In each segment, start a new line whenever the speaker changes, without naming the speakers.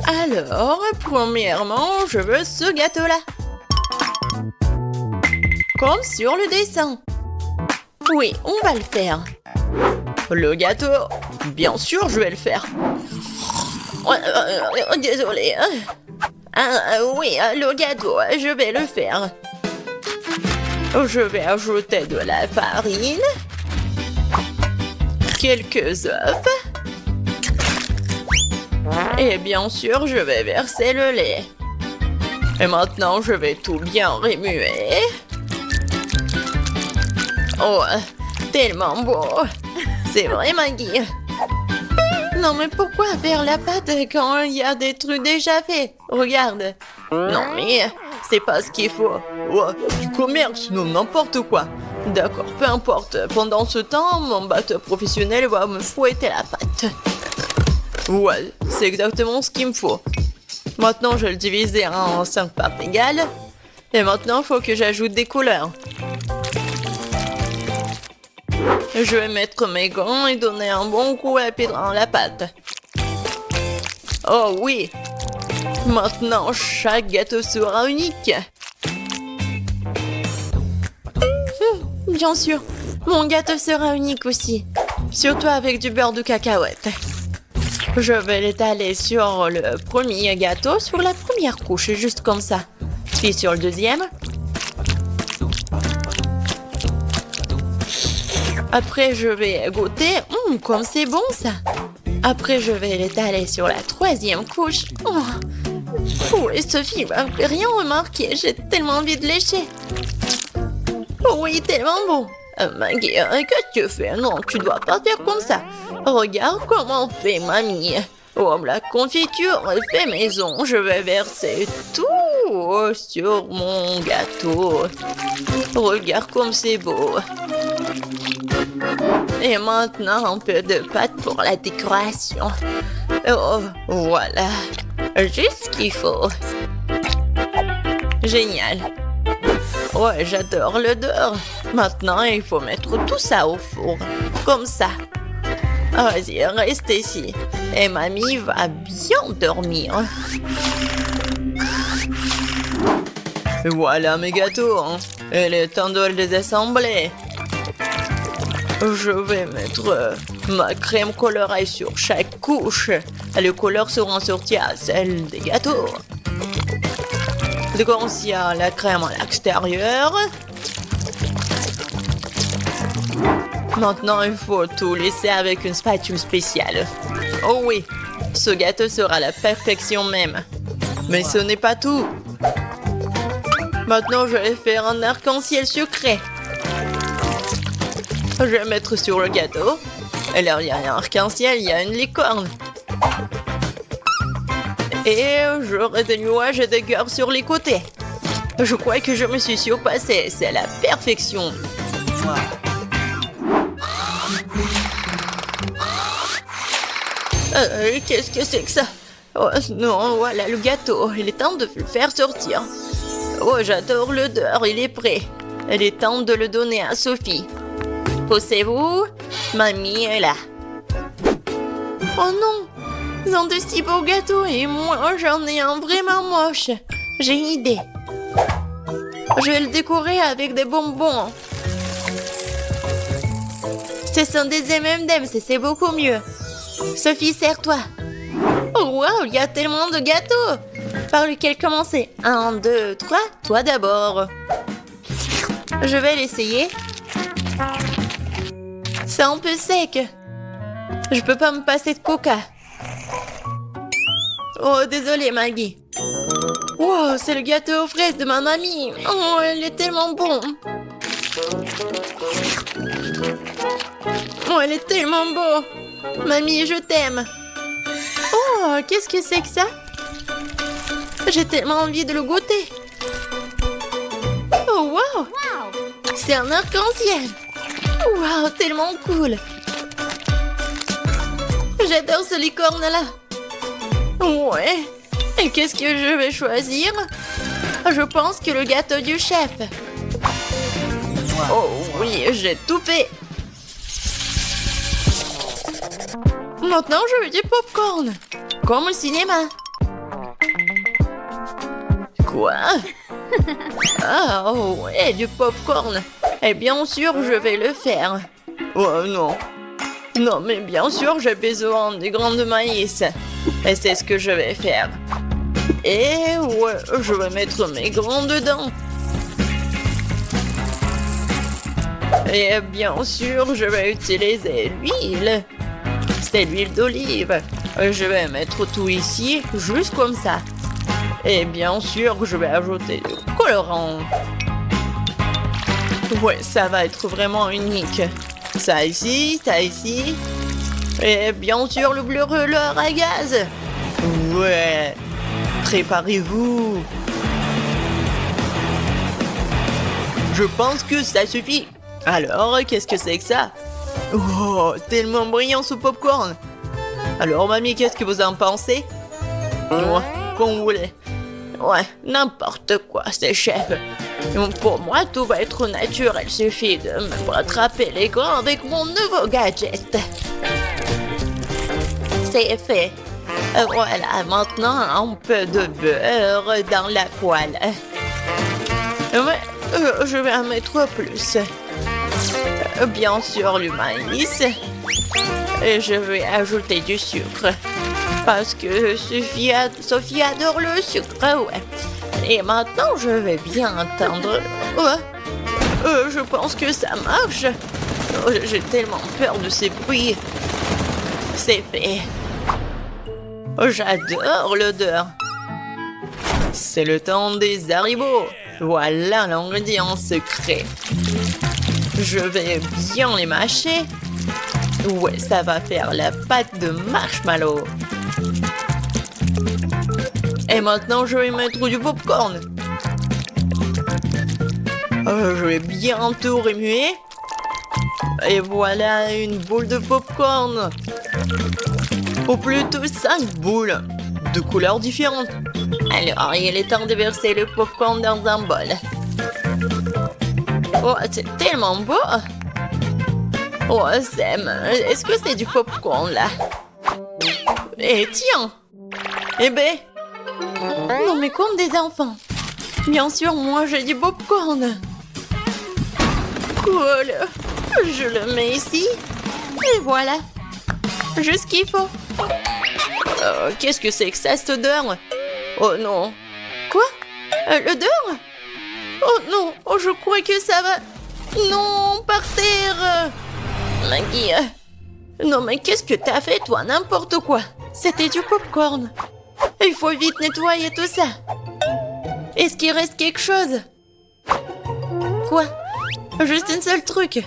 Alors, premièrement, je veux ce gâteau-là. Comme sur le dessin. Oui, on va le faire. Le gâteau, bien sûr, je vais le faire. Désolée. Oui, le gâteau, je vais le faire. Je vais ajouter de la farine, quelques œufs, et bien sûr, je vais verser le lait. Et maintenant, je vais tout bien remuer. Oh, tellement beau. C'est vrai, Maggie. Non, mais pourquoi faire la pâte quand il y a des trucs déjà faits? Regarde. Non, mais c'est pas ce qu'il faut. Oh, du commerce, non, n'importe quoi. D'accord, peu importe. Pendant ce temps, mon batteur professionnel va me fouetter la pâte. Ouais, c'est exactement ce qu'il me faut. Maintenant, je vais le diviser en 5 parts égales. Et maintenant, il faut que j'ajoute des couleurs. Je vais mettre mes gants et donner un bon coup à dans la pâte. Oh oui! Maintenant, chaque gâteau sera unique. Bien sûr, mon gâteau sera unique aussi. Surtout avec du beurre de cacahuète. Je vais l'étaler sur le premier gâteau, sur la première couche, juste comme ça. Puis sur le deuxième. Après, je vais goûter. Comme c'est bon, ça. Après, je vais l'étaler sur la troisième couche. Oh, et Sophie m'a rien remarqué. J'ai tellement envie de lécher. Oh oui, tellement bon. Maggie, qu'est-ce que tu fais? Non, tu dois pas faire comme ça. Regarde comment on fait, mamie. Oh, la confiture est fait maison. Je vais verser tout sur mon gâteau. Regarde comme c'est beau. Et maintenant, un peu de pâte pour la décoration. Oh, voilà. Juste ce qu'il faut. Génial. Ouais, j'adore l'odeur. Maintenant, il faut mettre tout ça au four. Comme ça. Vas-y, reste ici. Et mamie va bien dormir. Voilà mes gâteaux. Il est temps de les assembler. Je vais mettre ma crème colorée sur chaque couche. Les couleurs seront sorties à celles des gâteaux. Donc, il y a la crème à l'extérieur. Maintenant, il faut tout laisser avec une spatule spéciale. Oh oui, ce gâteau sera la perfection même. Mais ce n'est pas tout. Maintenant, je vais faire un arc-en-ciel sucré. Je vais mettre sur le gâteau. Et là, il y a un arc-en-ciel, il y a une licorne. Et j'aurai des nuages et des cœurs sur les côtés. Je crois que je me suis surpassée. C'est la perfection. Qu'est-ce que c'est que ça? Oh non, voilà le gâteau. Il est temps de le faire sortir. Oh, j'adore l'odeur. Il est prêt. Il est temps de le donner à Sophie. Poussez-vous. Mamie est là. Oh non! Ils ont de si beaux gâteaux et moi j'en ai un vraiment moche. J'ai une idée. Je vais le décorer avec des bonbons. Ce sont des M&M's et c'est beaucoup mieux. Sophie, serre-toi. Oh wow, il y a tellement de gâteaux. Par lequel commencer? 1, 2, 3, toi d'abord. Je vais l'essayer. C'est un peu sec. Je peux pas me passer de coca. Oh, désolée, Maggie. Wow, c'est le gâteau aux fraises de ma mamie. Oh, il est tellement bon. Oh, il est tellement beau. Mamie, je t'aime. Oh, qu'est-ce que c'est que ça? J'ai tellement envie de le goûter. Oh, wow. C'est un arc-en-ciel. Wow, tellement cool. J'adore ce licorne-là. Ouais. Et qu'est-ce que je vais choisir? Je pense que le gâteau du chef. Oh oui, j'ai tout fait. Maintenant, je veux du popcorn. Comme au cinéma. Quoi? Ah, oh, ouais, du popcorn. Et bien sûr, je vais le faire. Oh non. Non, mais bien sûr, j'ai besoin des grains de maïs. Et c'est ce que je vais faire. Et ouais, je vais mettre mes grains dedans. Et bien sûr, je vais utiliser l'huile. C'est l'huile d'olive. Je vais mettre tout ici, juste comme ça. Et bien sûr, je vais ajouter du colorant. Ouais, ça va être vraiment unique. Ça ici, ça ici. Et bien sûr, le brûleur à gaz. Ouais, préparez-vous. Je pense que ça suffit. Alors, qu'est-ce que c'est que ça? Oh, tellement brillant ce popcorn. Alors, mamie, qu'est-ce que vous en pensez? Ouais, comme vous voulez. Ouais, n'importe quoi, c'est chef. Pour moi, tout va être naturel. Il suffit de me rattraper les grains avec mon nouveau gadget. C'est fait. Voilà, maintenant, un peu de beurre dans la poêle. Ouais, je vais en mettre plus. Bien sûr, le maïs. Et je vais ajouter du sucre. Parce que Sophie adore le sucre, ouais. Et maintenant, je vais bien entendre. Ouais. Je pense que ça marche. Oh, j'ai tellement peur de ces bruits. C'est fait. Oh, j'adore l'odeur. C'est le temps des haribots. Voilà l'ingrédient secret. Je vais bien les mâcher. Ouais, ça va faire la pâte de marshmallow. Et maintenant, je vais mettre du popcorn. Je vais bien tout remuer. Et voilà une boule de popcorn. Ou plutôt 5 boules de couleurs différentes. Alors, il est temps de verser le popcorn dans un bol. Oh, c'est tellement beau. Oh, Sam, est-ce que c'est du popcorn là? Eh tiens! Eh ben! Non mais comme des enfants. Bien sûr, moi j'ai du popcorn. Cool. Je le mets ici. Et voilà. Juste ce qu'il faut. Qu'est-ce que c'est que ça, cette odeur? Oh non. Quoi? L'odeur? Oh non. Oh, je crois que ça va... Non, par terre. Maggie. Non mais qu'est-ce que t'as fait, toi? N'importe quoi. C'était du popcorn. Il faut vite nettoyer tout ça. Est-ce qu'il reste quelque chose? Quoi? Juste un seul truc.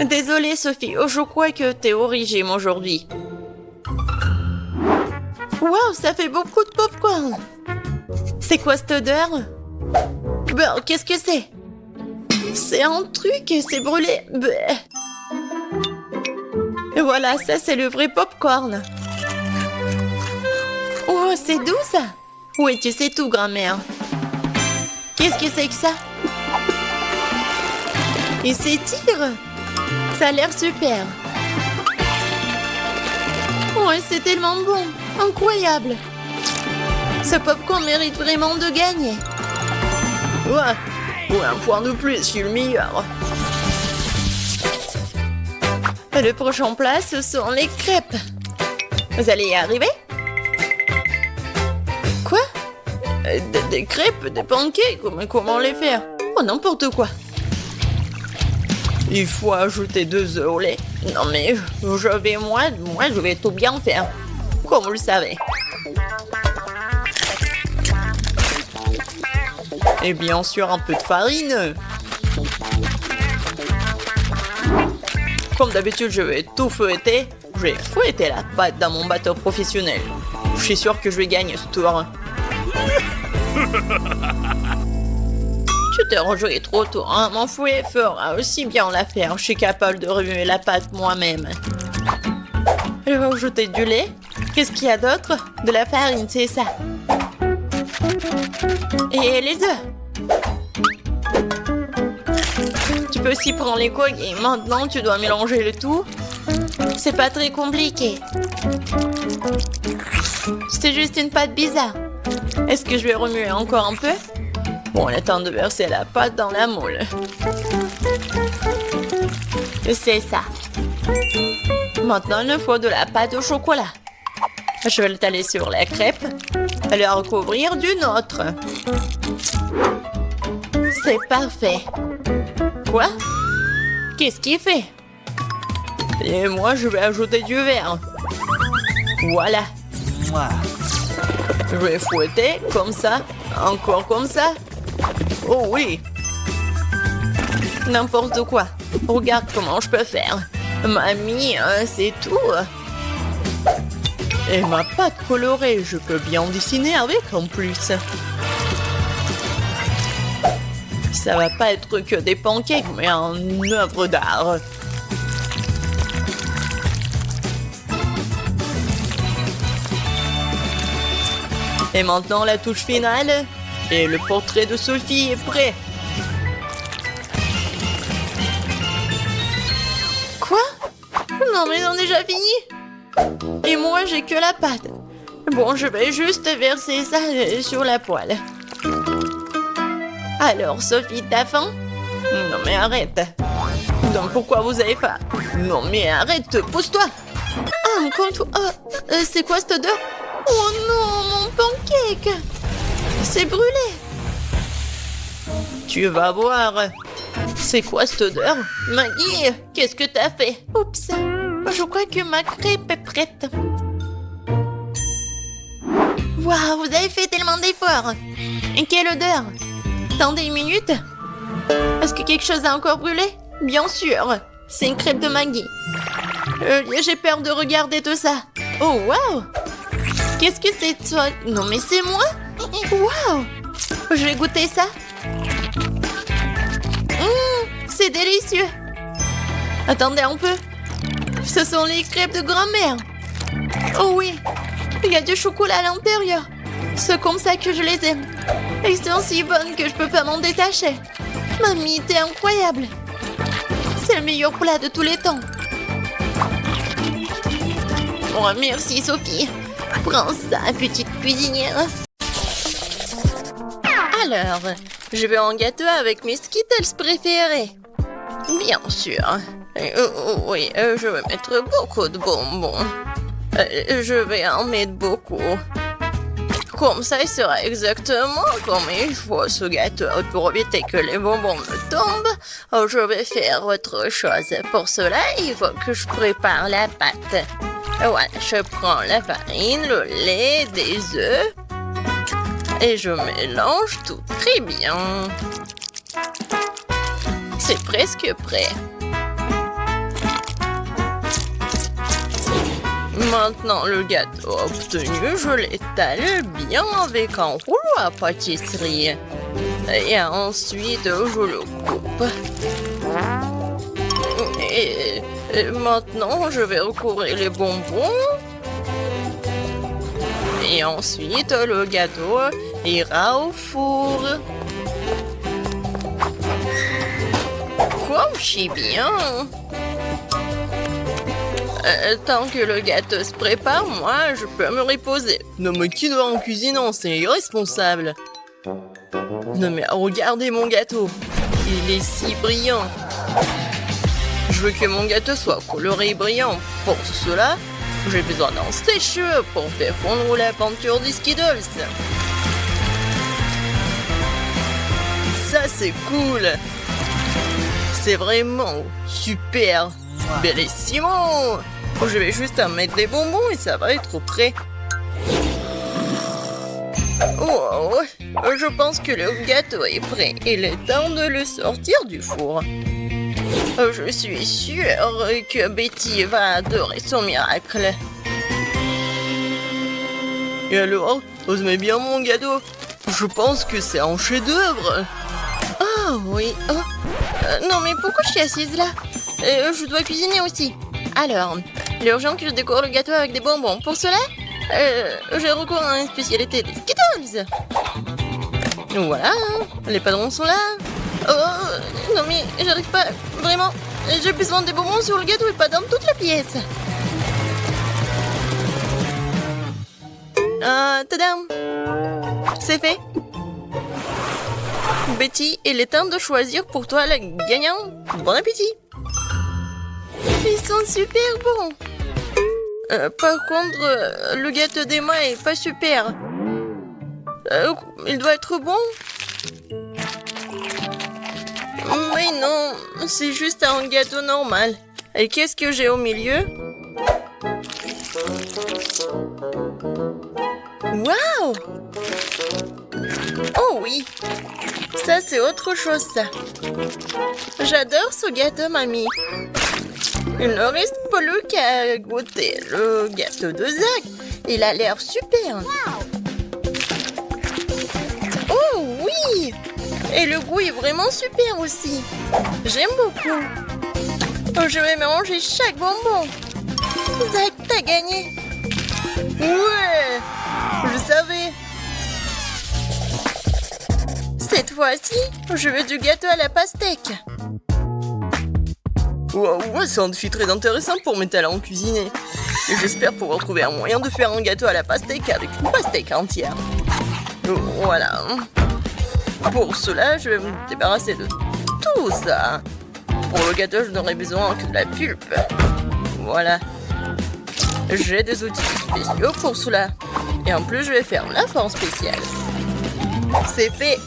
Désolée, Sophie. Oh, je crois que t'es au régime aujourd'hui. Waouh, ça fait beaucoup de popcorn. C'est quoi cette odeur? Ben, qu'est-ce que c'est? C'est un truc, c'est brûlé. Ben. Voilà, ça c'est le vrai popcorn. Oh, c'est doux ça. Oui, tu sais tout, grand-mère. Qu'est-ce que c'est que ça? Il s'étire. Ça a l'air super. Ouais, c'est tellement bon. Incroyable. Ce popcorn mérite vraiment de gagner. Ouais, un point de plus, je suis le meilleur. Le prochain plat, ce sont les crêpes. Vous allez y arriver? Quoi? Des crêpes, des pancakes, comment les faire? Oh, n'importe quoi. Il faut ajouter 2 œufs au lait. Non mais, je vais tout bien faire. Comme vous le savez. Et bien sûr, un peu de farine. Comme d'habitude, je vais tout fouetter. Je vais fouetter la pâte dans mon bateau professionnel. Je suis sûr que je vais gagner ce tour. Tu t'es rejoué trop tôt, hein? Mon fouet fera aussi bien l'affaire. Je suis capable de remuer la pâte moi-même. Je vais ajouter du lait. Qu'est-ce qu'il y a d'autre? De la farine, c'est ça. Et les œufs. Tu peux aussi prendre les coques et maintenant tu dois mélanger le tout. C'est pas très compliqué. C'est juste une pâte bizarre. Est-ce que je vais remuer encore un peu? Bon, le temps de verser la pâte dans la moule. C'est ça. Maintenant, il nous faut de la pâte au chocolat. Je vais l'étaler sur la crêpe et la recouvrir d'une autre. C'est parfait. Quoi? Qu'est-ce qu'il fait? Et moi, je vais ajouter du verre. Voilà. Je vais fouetter comme ça, encore comme ça. Oh oui. N'importe quoi. Regarde comment je peux faire. Mamie, c'est tout. Et ma pâte colorée, je peux bien en dessiner avec en plus. Ça va pas être que des pancakes, mais une œuvre d'art. Et maintenant la touche finale. Et le portrait de Sophie est prêt. Quoi? Non mais on a déjà fini. Et moi j'ai que la pâte. Bon, je vais juste verser ça sur la poêle. Alors Sophie, t'as faim? Non mais arrête. Donc pourquoi vous avez faim? Non mais arrête, pousse-toi. Ah, encore une fois. C'est quoi cette odeur? Oh non, mon pancake! C'est brûlé! Tu vas voir. C'est quoi cette odeur? Maggie, qu'est-ce que t'as fait? Oups, je crois que ma crêpe est prête. Waouh, vous avez fait tellement d'efforts! Et quelle odeur! Attendez une minute. Est-ce que quelque chose a encore brûlé? Bien sûr, c'est une crêpe de Maggie. J'ai peur de regarder tout ça. Oh, waouh! Qu'est-ce que c'est toi? Non mais c'est moi? Waouh! Je vais goûter ça. C'est délicieux. Attendez un peu. Ce sont les crêpes de grand-mère. Oh oui, il y a du chocolat à l'intérieur. C'est comme ça que je les aime. Elles sont si bonnes que je peux pas m'en détacher. Mamie, t'es incroyable. C'est le meilleur plat de tous les temps. Oh, merci Sophie. Prends ça, petite cuisinière. Alors, je vais en gâteau avec mes Skittles préférés. Bien sûr. Oui, je vais mettre beaucoup de bonbons. Je vais en mettre beaucoup. Comme ça, il sera exactement comme il faut ce gâteau. Pour éviter que les bonbons me tombent, je vais faire autre chose. Pour cela, il faut que je prépare la pâte. Voilà, je prends la farine, le lait, des œufs et je mélange tout très bien. C'est presque prêt. Maintenant, le gâteau obtenu, je l'étale bien avec un rouleau à pâtisserie. Et ensuite, je le coupe. Et maintenant, je vais recouvrir les bonbons. Et ensuite, le gâteau ira au four. Quoi, je suis bien. Tant que le gâteau se prépare, moi, je peux me reposer. Non, mais qui doit en cuisinant? C'est irresponsable. Non, mais regardez mon gâteau. Il est si brillant. Je veux que mon gâteau soit coloré et brillant. Pour cela, j'ai besoin d'un sèche-cheveux pour faire fondre la peinture des Skittles. Ça, c'est cool. C'est vraiment super. Bellissimo. Je vais juste en mettre des bonbons et ça va être prêt. Oh, je pense que le gâteau est prêt. Il est temps de le sortir du four. Je suis sûre que Betty va adorer son miracle. Et alors, vous aimez bien mon gâteau? Je pense que c'est un chef-d'œuvre. Ah oui. Non mais pourquoi je suis assise là? Je dois cuisiner aussi. Alors, il est urgent que je décore le gâteau avec des bonbons. Pour cela, j'ai recours à une spécialité des Skittles. Voilà, les padrons sont là. Oh, non mais j'arrive pas, vraiment. J'ai besoin des bonbons sur le gâteau et pas dans toute la pièce. Tadam! C'est fait. Betty, il est temps de choisir pour toi le gagnant. Bon appétit! Ils sont super bons. Par contre, le gâteau d'Emma est pas super. Il doit être bon. Mais non, c'est juste un gâteau normal. Et qu'est-ce que j'ai au milieu? Waouh! Oh oui! Ça, c'est autre chose, ça. J'adore ce gâteau, mamie. Il ne reste plus qu'à goûter le gâteau de Zach. Il a l'air super. Oh oui! Et le goût est vraiment super aussi. J'aime beaucoup. Je vais manger chaque bonbon. Zach, t'as gagné. Ouais! Je savais. Cette fois-ci, je veux du gâteau à la pastèque. Ouais, c'est un défi très intéressant pour mes talents en cuisiner. Et j'espère pouvoir trouver un moyen de faire un gâteau à la pastèque avec une pastèque entière. Voilà. Pour cela, je vais me débarrasser de tout ça. Pour le gâteau, je n'aurai besoin que de la pulpe. Voilà. J'ai des outils spéciaux pour cela. Et en plus, je vais faire la forme spéciale. C'est fait.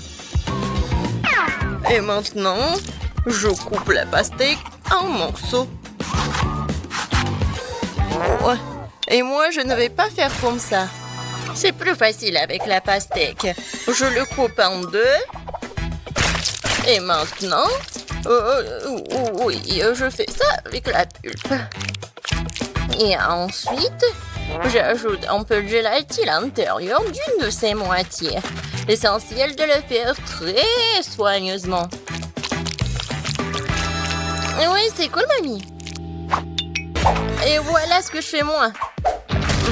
Et maintenant, je coupe la pastèque en morceaux. Oh. Et moi, je ne vais pas faire comme ça. C'est plus facile avec la pastèque. Je le coupe en deux. Et maintenant, oui, je fais ça avec la pulpe. Et ensuite, j'ajoute un peu de gélatine à l'intérieur d'une de ses moitiés. L'essentiel de le faire très soigneusement. Oui, c'est cool, mamie. Et voilà ce que je fais moi.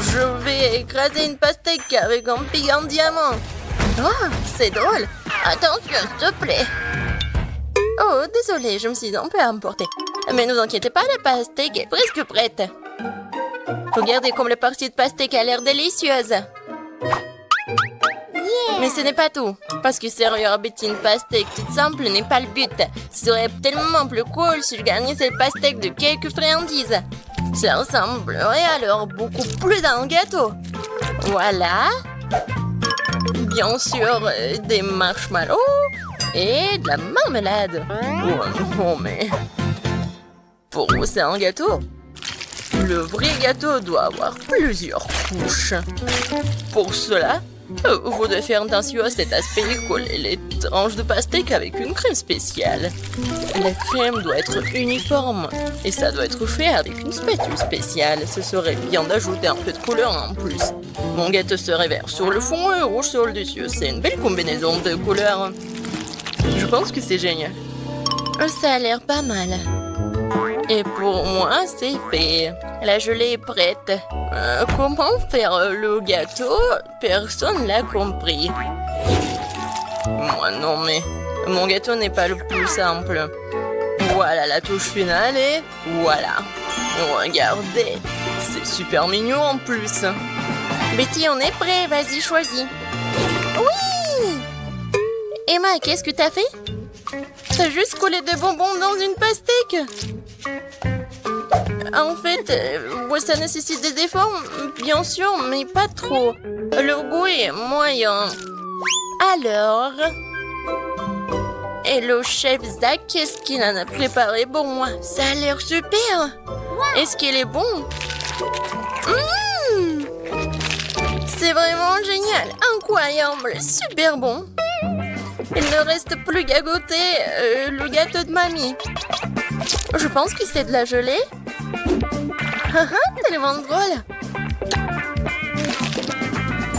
Je vais écraser une pastèque avec un pic en diamant. Oh, c'est drôle. Attention, s'il te plaît. Oh, désolé, je me suis un peu emportée. Mais ne vous inquiétez pas, la pastèque est presque prête. Regardez comme la partie de pastèque a l'air délicieuse. Mais ce n'est pas tout. Parce que servir à Betty une pastèque toute simple n'est pas le but. Ce serait tellement plus cool si je gagnais cette pastèque de quelques friandises. Ça ressemblerait alors beaucoup plus à un gâteau. Voilà. Bien sûr, des marshmallows et de la marmelade. Oh non, mais... Pour vous, c'est un gâteau. Le vrai gâteau doit avoir plusieurs couches. Pour cela, vous devez faire attention à cet aspect et coller les tranches de pastèque avec une crème spéciale. La crème doit être uniforme et ça doit être fait avec une spatule spéciale. Ce serait bien d'ajouter un peu de couleur en plus. Mon gâteau serait vert sur le fond et rouge sur le dessus. C'est une belle combinaison de couleurs. Je pense que c'est génial. Ça a l'air pas mal. Et pour moi, c'est fait. La gelée est prête. Comment faire le gâteau? Personne l'a compris. Moi non, mais mon gâteau n'est pas le plus simple. Voilà la touche finale et voilà. Regardez, c'est super mignon en plus. Betty, on est prêt. Vas-y, choisis. Oui! Emma, qu'est-ce que t'as fait? T'as juste collé des bonbons dans une pastèque. En fait, ça nécessite des efforts, bien sûr, mais pas trop. Le goût est moyen. Alors... Et le chef Zach, qu'est-ce qu'il en a préparé pour moi? Ça a l'air super. Est-ce qu'il est bon? C'est vraiment génial, incroyable, super bon. Il ne reste plus qu'à goûter le gâteau de mamie. Je pense que c'est de la gelée. Tellement drôle.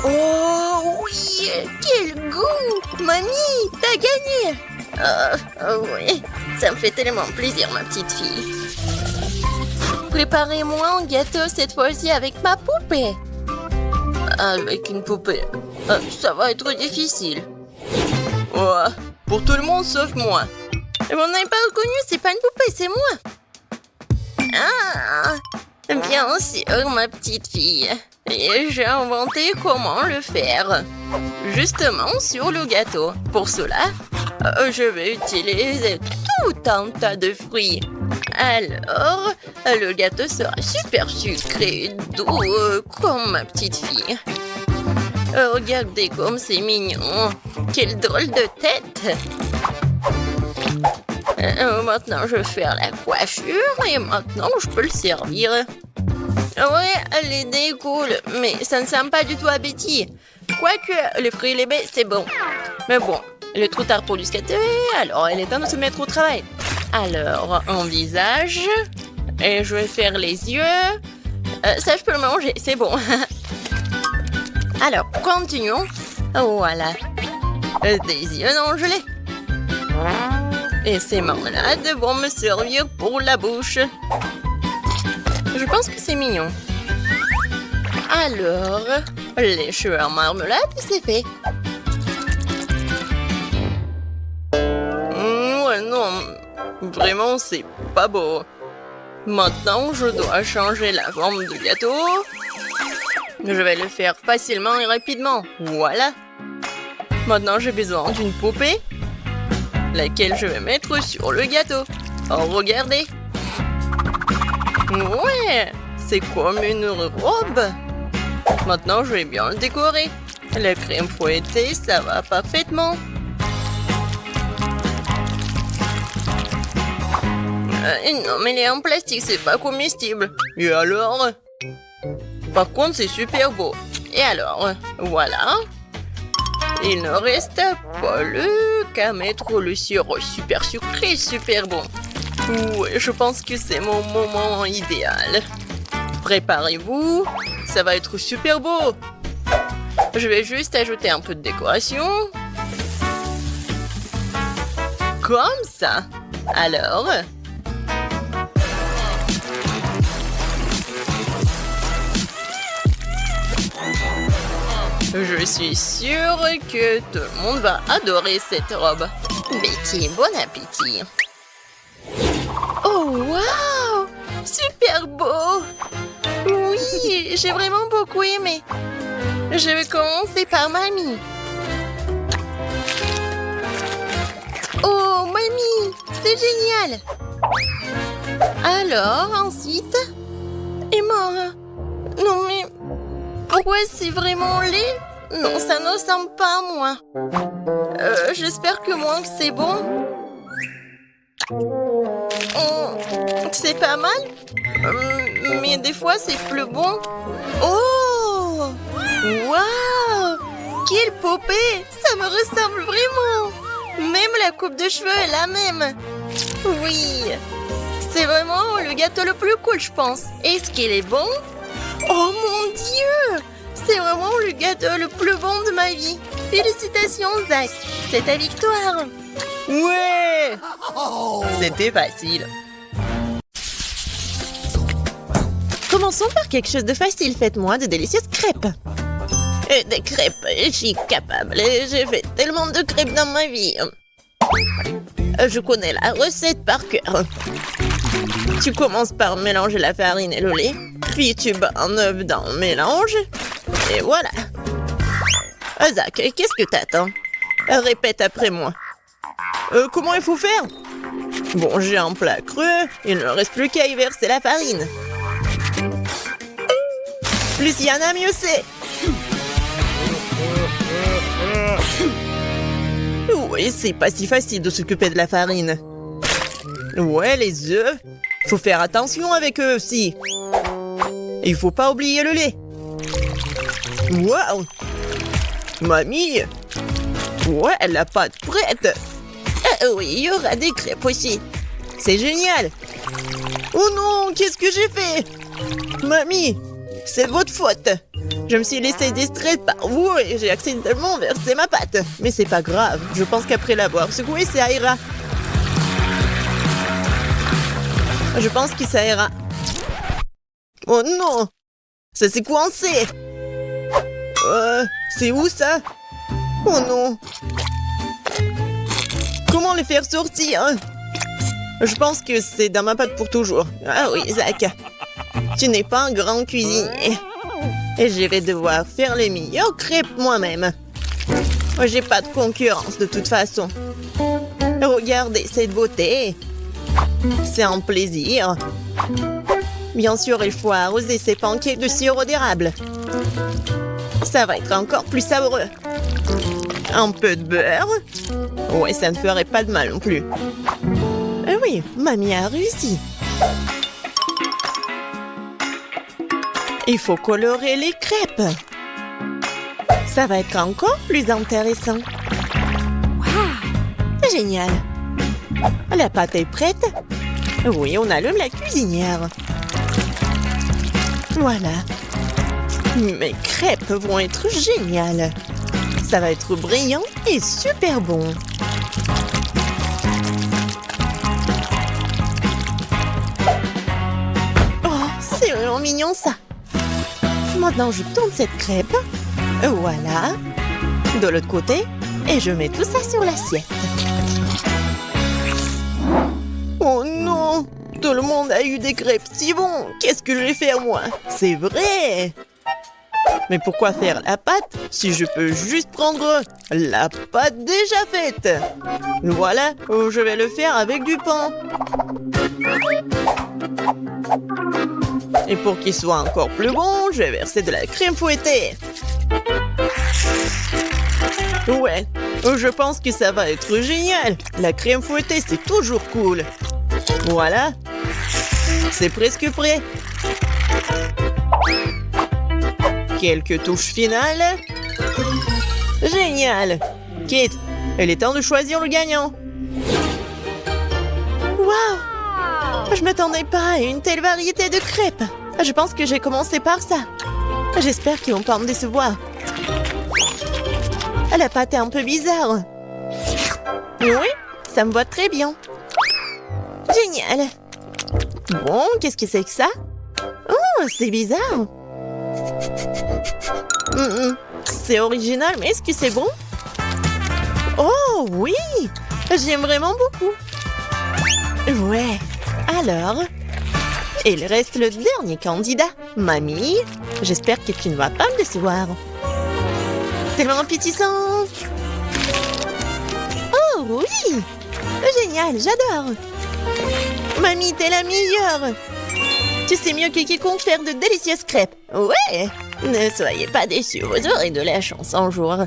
Oh oui, quel goût! Mamie, t'as gagné! Oui, ça me fait tellement plaisir, ma petite fille. Préparez-moi un gâteau cette fois-ci avec ma poupée. Avec une poupée, ça va être difficile. Ouais, pour tout le monde sauf moi. Vous n'avez pas reconnu, c'est pas une poupée, c'est moi. Bien sûr, ma petite fille. Et j'ai inventé comment le faire. Justement sur le gâteau. Pour cela, je vais utiliser tout un tas de fruits. Alors, le gâteau sera super sucré et doux comme ma petite fille. Regardez comme c'est mignon. Quelle drôle de tête. Maintenant, je vais faire la coiffure et maintenant, je peux le servir. Ouais, l'idée est cool, mais ça ne sent pas du tout appétit. Quoique, les fruits et les baies, c'est bon. Mais bon, il est trop tard pour discuter, alors il est temps de se mettre au travail. Alors, un visage, et je vais faire les yeux. Ça, je peux le manger, c'est bon. Alors, continuons. Voilà. Des yeux non gelés. Et ces marmelades vont me servir pour la bouche. Je pense que c'est mignon. Alors, les cheveux en marmelade, c'est fait. Ouais, non. Vraiment, c'est pas beau. Maintenant, je dois changer la forme du gâteau. Je vais le faire facilement et rapidement. Voilà. Maintenant, j'ai besoin d'une poupée, laquelle je vais mettre sur le gâteau. Oh, regardez. Ouais, c'est comme une robe. Maintenant, je vais bien le décorer. La crème fouettée, ça va parfaitement. Non, mais il est en plastique, c'est pas comestible. Et alors? Par contre, c'est super beau. Et alors? Voilà. Il ne reste pas qu'à mettre le sirop super sucré, super bon. Ouais, je pense que c'est mon moment idéal. Préparez-vous, ça va être super beau. Je vais juste ajouter un peu de décoration. Comme ça. Alors... Je suis sûre que tout le monde va adorer cette robe. Betty, bon appétit. Oh, waouh! Super beau! Oui, j'ai vraiment beaucoup aimé. Je vais commencer par mamie. Oh, mamie, c'est génial! Alors, ensuite... Et moi? Non, mais... Pourquoi c'est vraiment laid? Non, ça ne ressemble pas à moi. J'espère que moi, c'est bon. C'est pas mal. Mais des fois, c'est plus bon. Oh! Waouh! Quelle poupée! Ça me ressemble vraiment. Même la coupe de cheveux est la même. Oui. C'est vraiment le gâteau le plus cool, je pense. Est-ce qu'il est bon? Oh mon Dieu! C'est vraiment le gâteau le plus bon de ma vie. Félicitations, Zach. C'est ta victoire. Ouais! C'était facile. Commençons par quelque chose de facile. Faites-moi de délicieuses crêpes. Et des crêpes, je suis capable. J'ai fait tellement de crêpes dans ma vie. Je connais la recette par cœur. Tu commences par mélanger la farine et le lait. Puis tu bats un œuf dans le mélange. Et voilà. Zach, qu'est-ce que t'attends? Répète après moi. Comment il faut faire? Bon, j'ai un plat creux. Il ne reste plus qu'à y verser la farine. Plus il y en a, mieux c'est. Oui, c'est pas si facile de s'occuper de la farine. Ouais, les œufs. Faut faire attention avec eux aussi. Et il faut pas oublier le lait. Waouh! Mamie! Ouais, la pâte prête! Oui, il y aura des crêpes aussi. C'est génial! Oh non, qu'est-ce que j'ai fait? Mamie, c'est votre faute. Je me suis laissée distraite par vous et j'ai accidentellement versé ma pâte. Mais c'est pas grave, je pense qu'après l'avoir secouée, ça ira. Je pense que ça ira. Oh non! Ça s'est coincé! C'est où ça? Oh non! Comment les faire sortir? Je pense que c'est dans ma pâte pour toujours. Ah oui, Zach. Tu n'es pas un grand cuisinier. Et je vais devoir faire les meilleures crêpes moi-même. J'ai pas de concurrence de toute façon. Regardez cette beauté. C'est un plaisir. Bien sûr, il faut arroser ces pancakes de sirop d'érable. Ça va être encore plus savoureux. Un peu de beurre. Ouais, ça ne ferait pas de mal non plus. Oui, mamie a réussi. Il faut colorer les crêpes. Ça va être encore plus intéressant. Wow! Génial. La pâte est prête? Oui, on allume la cuisinière. Voilà. Mes crêpes vont être géniales. Ça va être brillant et super bon. Oh, c'est vraiment mignon ça. Maintenant, je tourne cette crêpe. Voilà. De l'autre côté. Et je mets tout ça sur l'assiette. Oh non! Tout le monde a eu des crêpes si bons. Qu'est-ce que je vais faire moi? C'est vrai! Mais pourquoi faire la pâte si je peux juste prendre la pâte déjà faite? Voilà, je vais le faire avec du pain. Et pour qu'il soit encore plus bon, je vais verser de la crème fouettée. Ouais, je pense que ça va être génial. La crème fouettée, c'est toujours cool. Voilà. C'est presque prêt. Quelques touches finales. Génial. Kate, il est temps de choisir le gagnant. Waouh! Je m'attendais pas à une telle variété de crêpes. Je pense que j'ai commencé par ça. J'espère qu'ils vont pas me décevoir. La pâte est un peu bizarre. Oui, ça me va très bien. Génial. Bon, qu'est-ce que c'est que ça? Oh, c'est bizarre. C'est original, mais est-ce que c'est bon? Oh, oui! J'aime vraiment beaucoup. Ouais. Alors, il reste le dernier candidat. Mamie, j'espère que tu ne vas pas me décevoir. Tellement appétissant. Oh, oui! Génial, j'adore. Mamie, t'es la meilleure. Tu sais mieux que quiconque faire de délicieuses crêpes. Ouais! Ne soyez pas déçus, vous aurez de la chance un jour.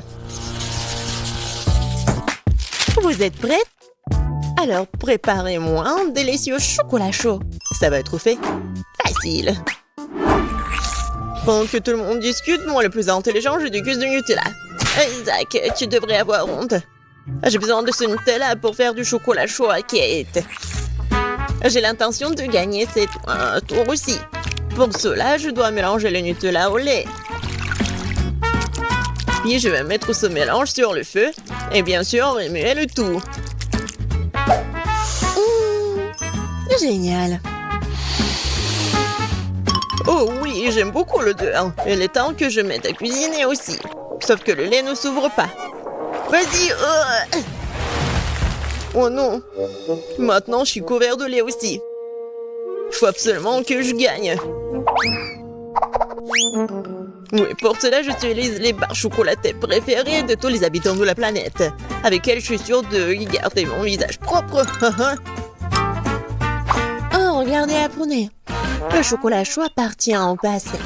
Vous êtes prêtes? Alors, préparez-moi un délicieux chocolat chaud. Ça va être fait facile. Pendant que tout le monde discute, moi le plus intelligent, je déguste du Nutella. Isaac, tu devrais avoir honte. J'ai besoin de ce Nutella pour faire du chocolat chaud à Kate. J'ai l'intention de gagner cette tour aussi. Pour cela, je dois mélanger le Nutella au lait. Puis je vais mettre ce mélange sur le feu. Et bien sûr, remuer le tout. Génial. Oh oui, j'aime beaucoup l'odeur. Il est temps que je mette à cuisiner aussi. Sauf que le lait ne s'ouvre pas. Vas-y. Oh non. Maintenant, je suis couvert de lait aussi. Il faut absolument que je gagne. Oui, pour cela, j'utilise les barres chocolatées préférées de tous les habitants de la planète, avec elles je suis sûre de garder mon visage propre. Oh, regardez, apprenez. Le chocolat chaud appartient au passé.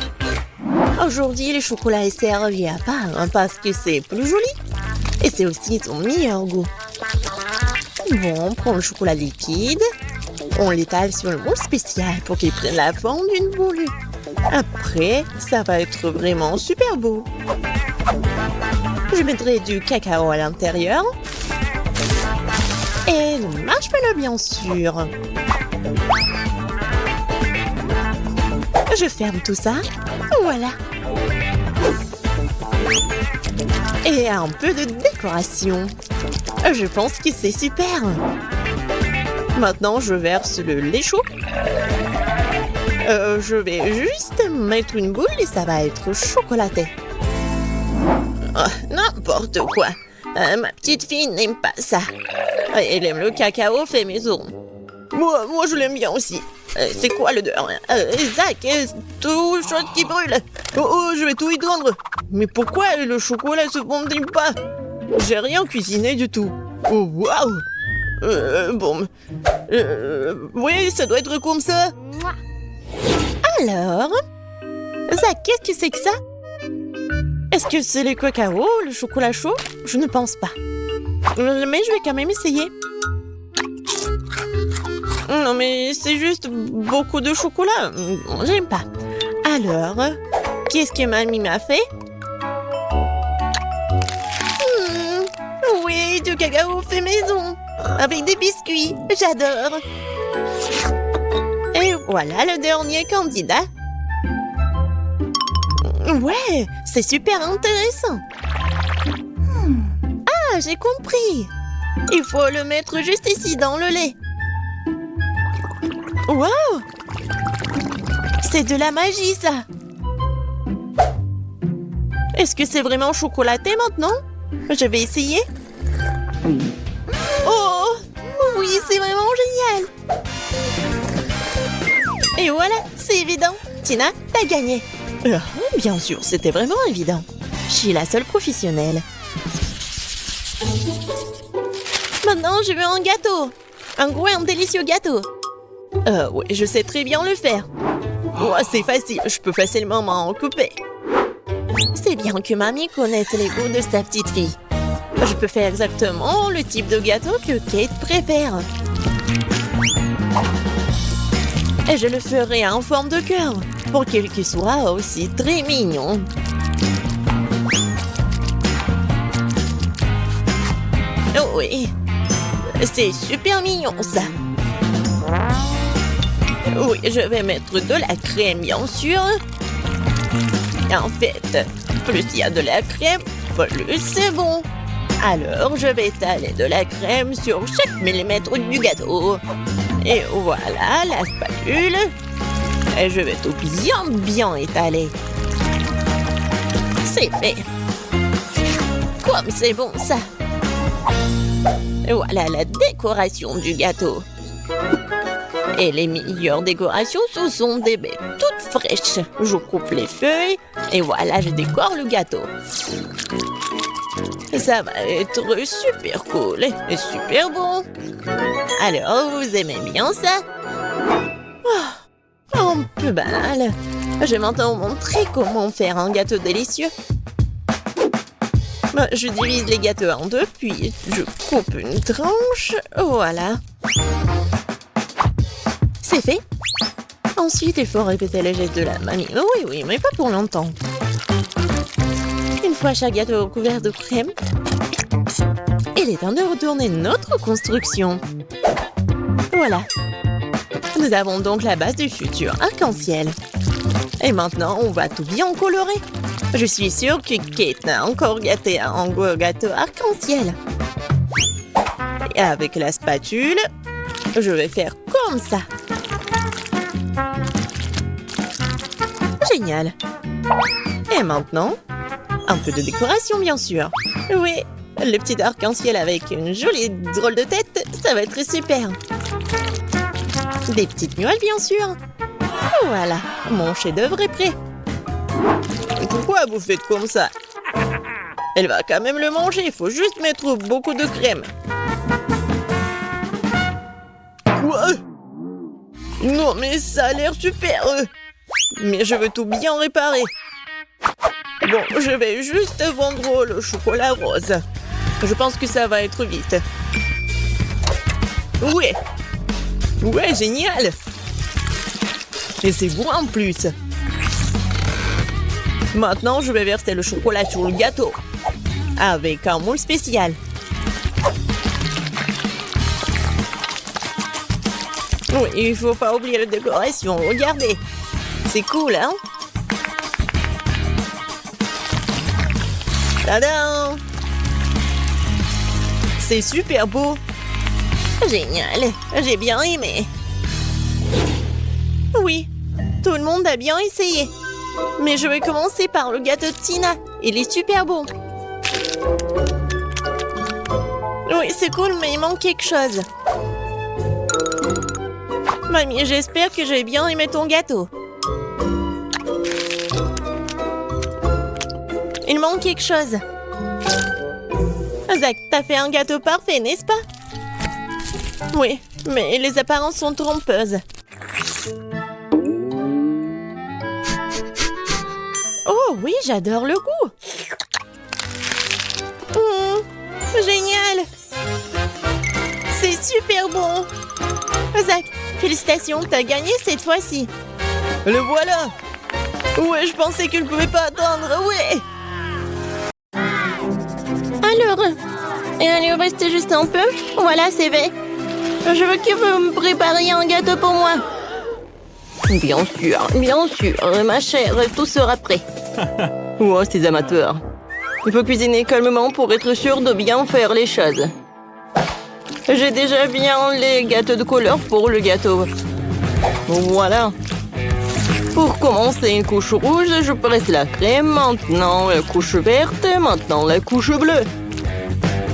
Aujourd'hui, le chocolat est servi à part parce que c'est plus joli. Et c'est aussi son meilleur goût. Bon, on prend le chocolat liquide. On l'étale sur le moule spécial pour qu'il prenne la forme d'une boule. Après, ça va être vraiment super beau. Je mettrai du cacao à l'intérieur. Et le marshmallow, bien sûr. Je ferme tout ça. Voilà. Et un peu de décoration. Je pense que c'est super. Maintenant, je verse le lait chaud. Je vais juste mettre une boule et ça va être chocolaté. Oh, n'importe quoi. Ma petite fille n'aime pas ça. Elle aime le cacao fait maison. Moi je l'aime bien aussi.
C'est quoi l'odeur? Zach, tout chose qui brûle. Oh, je vais tout étendre. Mais pourquoi le chocolat se fondit pas? J'ai rien cuisiné du tout. Oh, waouh! Bon. Oui, ça doit être comme ça.
Alors? Zach, qu'est-ce que c'est que ça? Est-ce que c'est le cacao, le chocolat chaud? Je ne pense pas. Mais je vais quand même essayer.
Non, mais c'est juste beaucoup de chocolat.
J'aime pas. Alors, qu'est-ce que mamie m'a fait? Oui, du cacao fait maison. Avec des biscuits. J'adore. Et voilà le dernier candidat. Ouais, c'est super intéressant. Ah, j'ai compris. Il faut le mettre juste ici dans le lait. Wow! C'est de la magie, ça. Est-ce que c'est vraiment chocolaté maintenant? Je vais essayer. Oh! Oui, c'est vraiment génial. Et voilà, c'est évident. Tina, t'as gagné. Bien sûr, c'était vraiment évident. Je suis la seule professionnelle. Maintenant, je veux un gâteau. Un gros et un délicieux gâteau. Oui, je sais très bien le faire. Oh, c'est facile, je peux facilement m'en occuper. C'est bien que mamie connaisse les goûts de sa petite fille. Je peux faire exactement le type de gâteau que Kate préfère. Et je le ferai en forme de cœur, pour qu'il soit aussi très mignon. Oh oui, c'est super mignon ça. Oui, je vais mettre de la crème, bien sûr. En fait, plus il y a de la crème, plus c'est bon. Alors, je vais étaler de la crème sur chaque millimètre du gâteau. Et voilà la spatule. Et je vais tout bien étaler. C'est fait. Comme c'est bon ça. Et voilà la décoration du gâteau. Et les meilleures décorations, ce sont des baies toutes fraîches. Je coupe les feuilles et voilà, je décore le gâteau. Ça va être super cool et super bon. Alors, vous aimez bien ça? Oh, un peu banal. Je vais maintenant vous montrer comment faire un gâteau délicieux. Je divise les gâteaux en deux, puis je coupe une tranche. Voilà. C'est fait. Ensuite, il faut répéter le geste de la mamie. Oui, mais pas pour longtemps. Une fois chaque gâteau couvert de crème, il est temps de retourner notre construction. Voilà. Nous avons donc la base du futur arc-en-ciel. Et maintenant, on va tout bien colorer. Je suis sûre que Kate n'a encore gâté un gros gâteau arc-en-ciel. Et avec la spatule, je vais faire comme ça. Génial. Et maintenant, un peu de décoration, bien sûr. Oui, le petit arc-en-ciel avec une jolie drôle de tête, ça va être super. Des petites nuages, bien sûr. Voilà, mon chef-d'œuvre est prêt.
Pourquoi vous faites comme ça? Elle va quand même le manger, il faut juste mettre beaucoup de crème. Quoi? Non, mais ça a l'air super. Mais je veux tout bien réparer. Bon, je vais juste vendre le chocolat rose. Je pense que ça va être vite. Ouais. Ouais, génial. Et c'est bon en plus. Maintenant, je vais verser le chocolat sur le gâteau. Avec un moule spécial. Oui, il faut pas oublier la décoration. Regardez. C'est cool, hein? Tadam! C'est super beau. Génial. J'ai bien aimé. Oui, tout le monde a bien essayé. Mais je vais commencer par le gâteau de Tina. Il est super bon. Oui, c'est cool, mais il manque quelque chose. Mamie, j'espère que j'ai bien aimé ton gâteau. Il manque quelque chose. Zach, t'as fait un gâteau parfait, n'est-ce pas? Oui, mais les apparences sont trompeuses. Oh oui, j'adore le goût. Génial. C'est super bon. Zach, félicitations, t'as gagné cette fois-ci. Le voilà. Ouais, je pensais qu'il ne pouvait pas attendre, ouais. Alors, il reste juste un peu. Voilà, c'est fait. Je veux que vous me prépariez un gâteau pour moi. Bien sûr, ma chère, tout sera prêt. Oh, ces amateurs. Il faut cuisiner calmement pour être sûr de bien faire les choses. J'ai déjà bien les gâteaux de couleur pour le gâteau. Voilà. Pour commencer une couche rouge, je presse la crème, maintenant la couche verte, maintenant la couche bleue.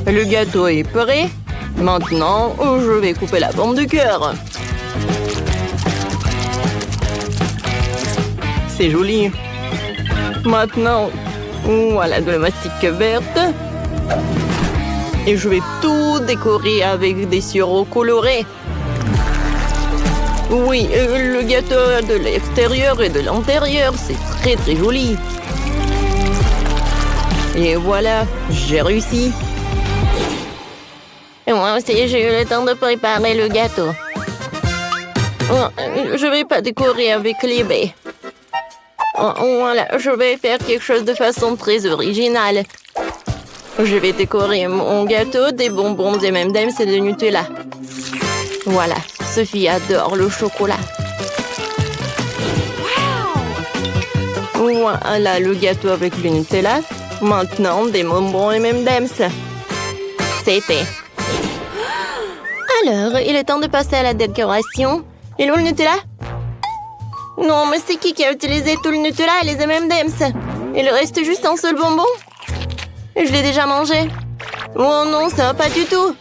Le gâteau est prêt. Maintenant, je vais couper la forme du cœur. C'est joli. Maintenant, voilà de la mastic verte. Et je vais tout décorer avec des sirops colorés. Oui, le gâteau de l'extérieur et de l'intérieur, c'est très très joli. Et voilà, j'ai réussi. Et moi aussi, j'ai eu le temps de préparer le gâteau. Oh, je vais pas décorer avec les baies. Oh, voilà, je vais faire quelque chose de façon très originale. Je vais décorer mon gâteau des bonbons des M&M's et de Nutella. Voilà, Sophie adore le chocolat. Voilà le gâteau avec le Nutella. Maintenant, des bonbons M&M's. C'est fait. Alors, il est temps de passer à la décoration. Et le Nutella? Non, mais c'est qui a utilisé tout le Nutella et les M&M's? Il reste juste un seul bonbon? Je l'ai déjà mangé. Oh non, ça va pas du tout.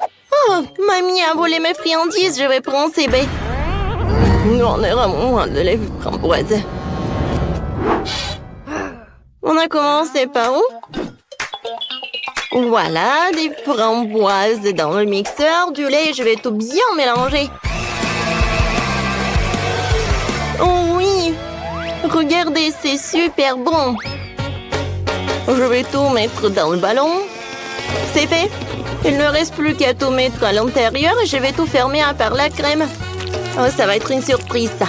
Oh, mamie a volé mes friandises, je vais prendre ces baies. On est vraiment loin de la framboise. On a commencé par où? Voilà, des framboises dans le mixeur, du lait, je vais tout bien mélanger. Oh oui, regardez, c'est super bon. Je vais tout mettre dans le ballon. C'est fait. Il ne reste plus qu'à tout mettre à l'intérieur et je vais tout fermer à part la crème. Oh, ça va être une surprise, ça.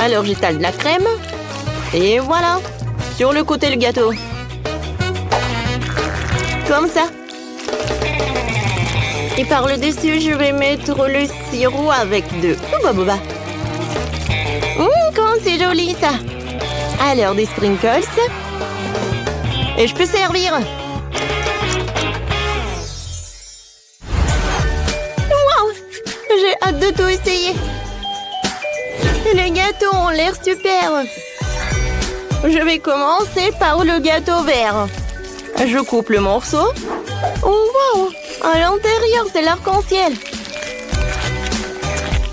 Alors, j'étale de la crème. Et voilà. Sur le côté, le gâteau. Comme ça. Et par le dessus, je vais mettre le sirop avec de Ouba. Comment c'est joli, ça. Alors, des sprinkles. Et je peux servir. Wow! J'ai hâte de tout essayer. Les gâteaux ont l'air super. Je vais commencer par le gâteau vert. Je coupe le morceau. Oh, wow! À l'intérieur, c'est l'arc-en-ciel.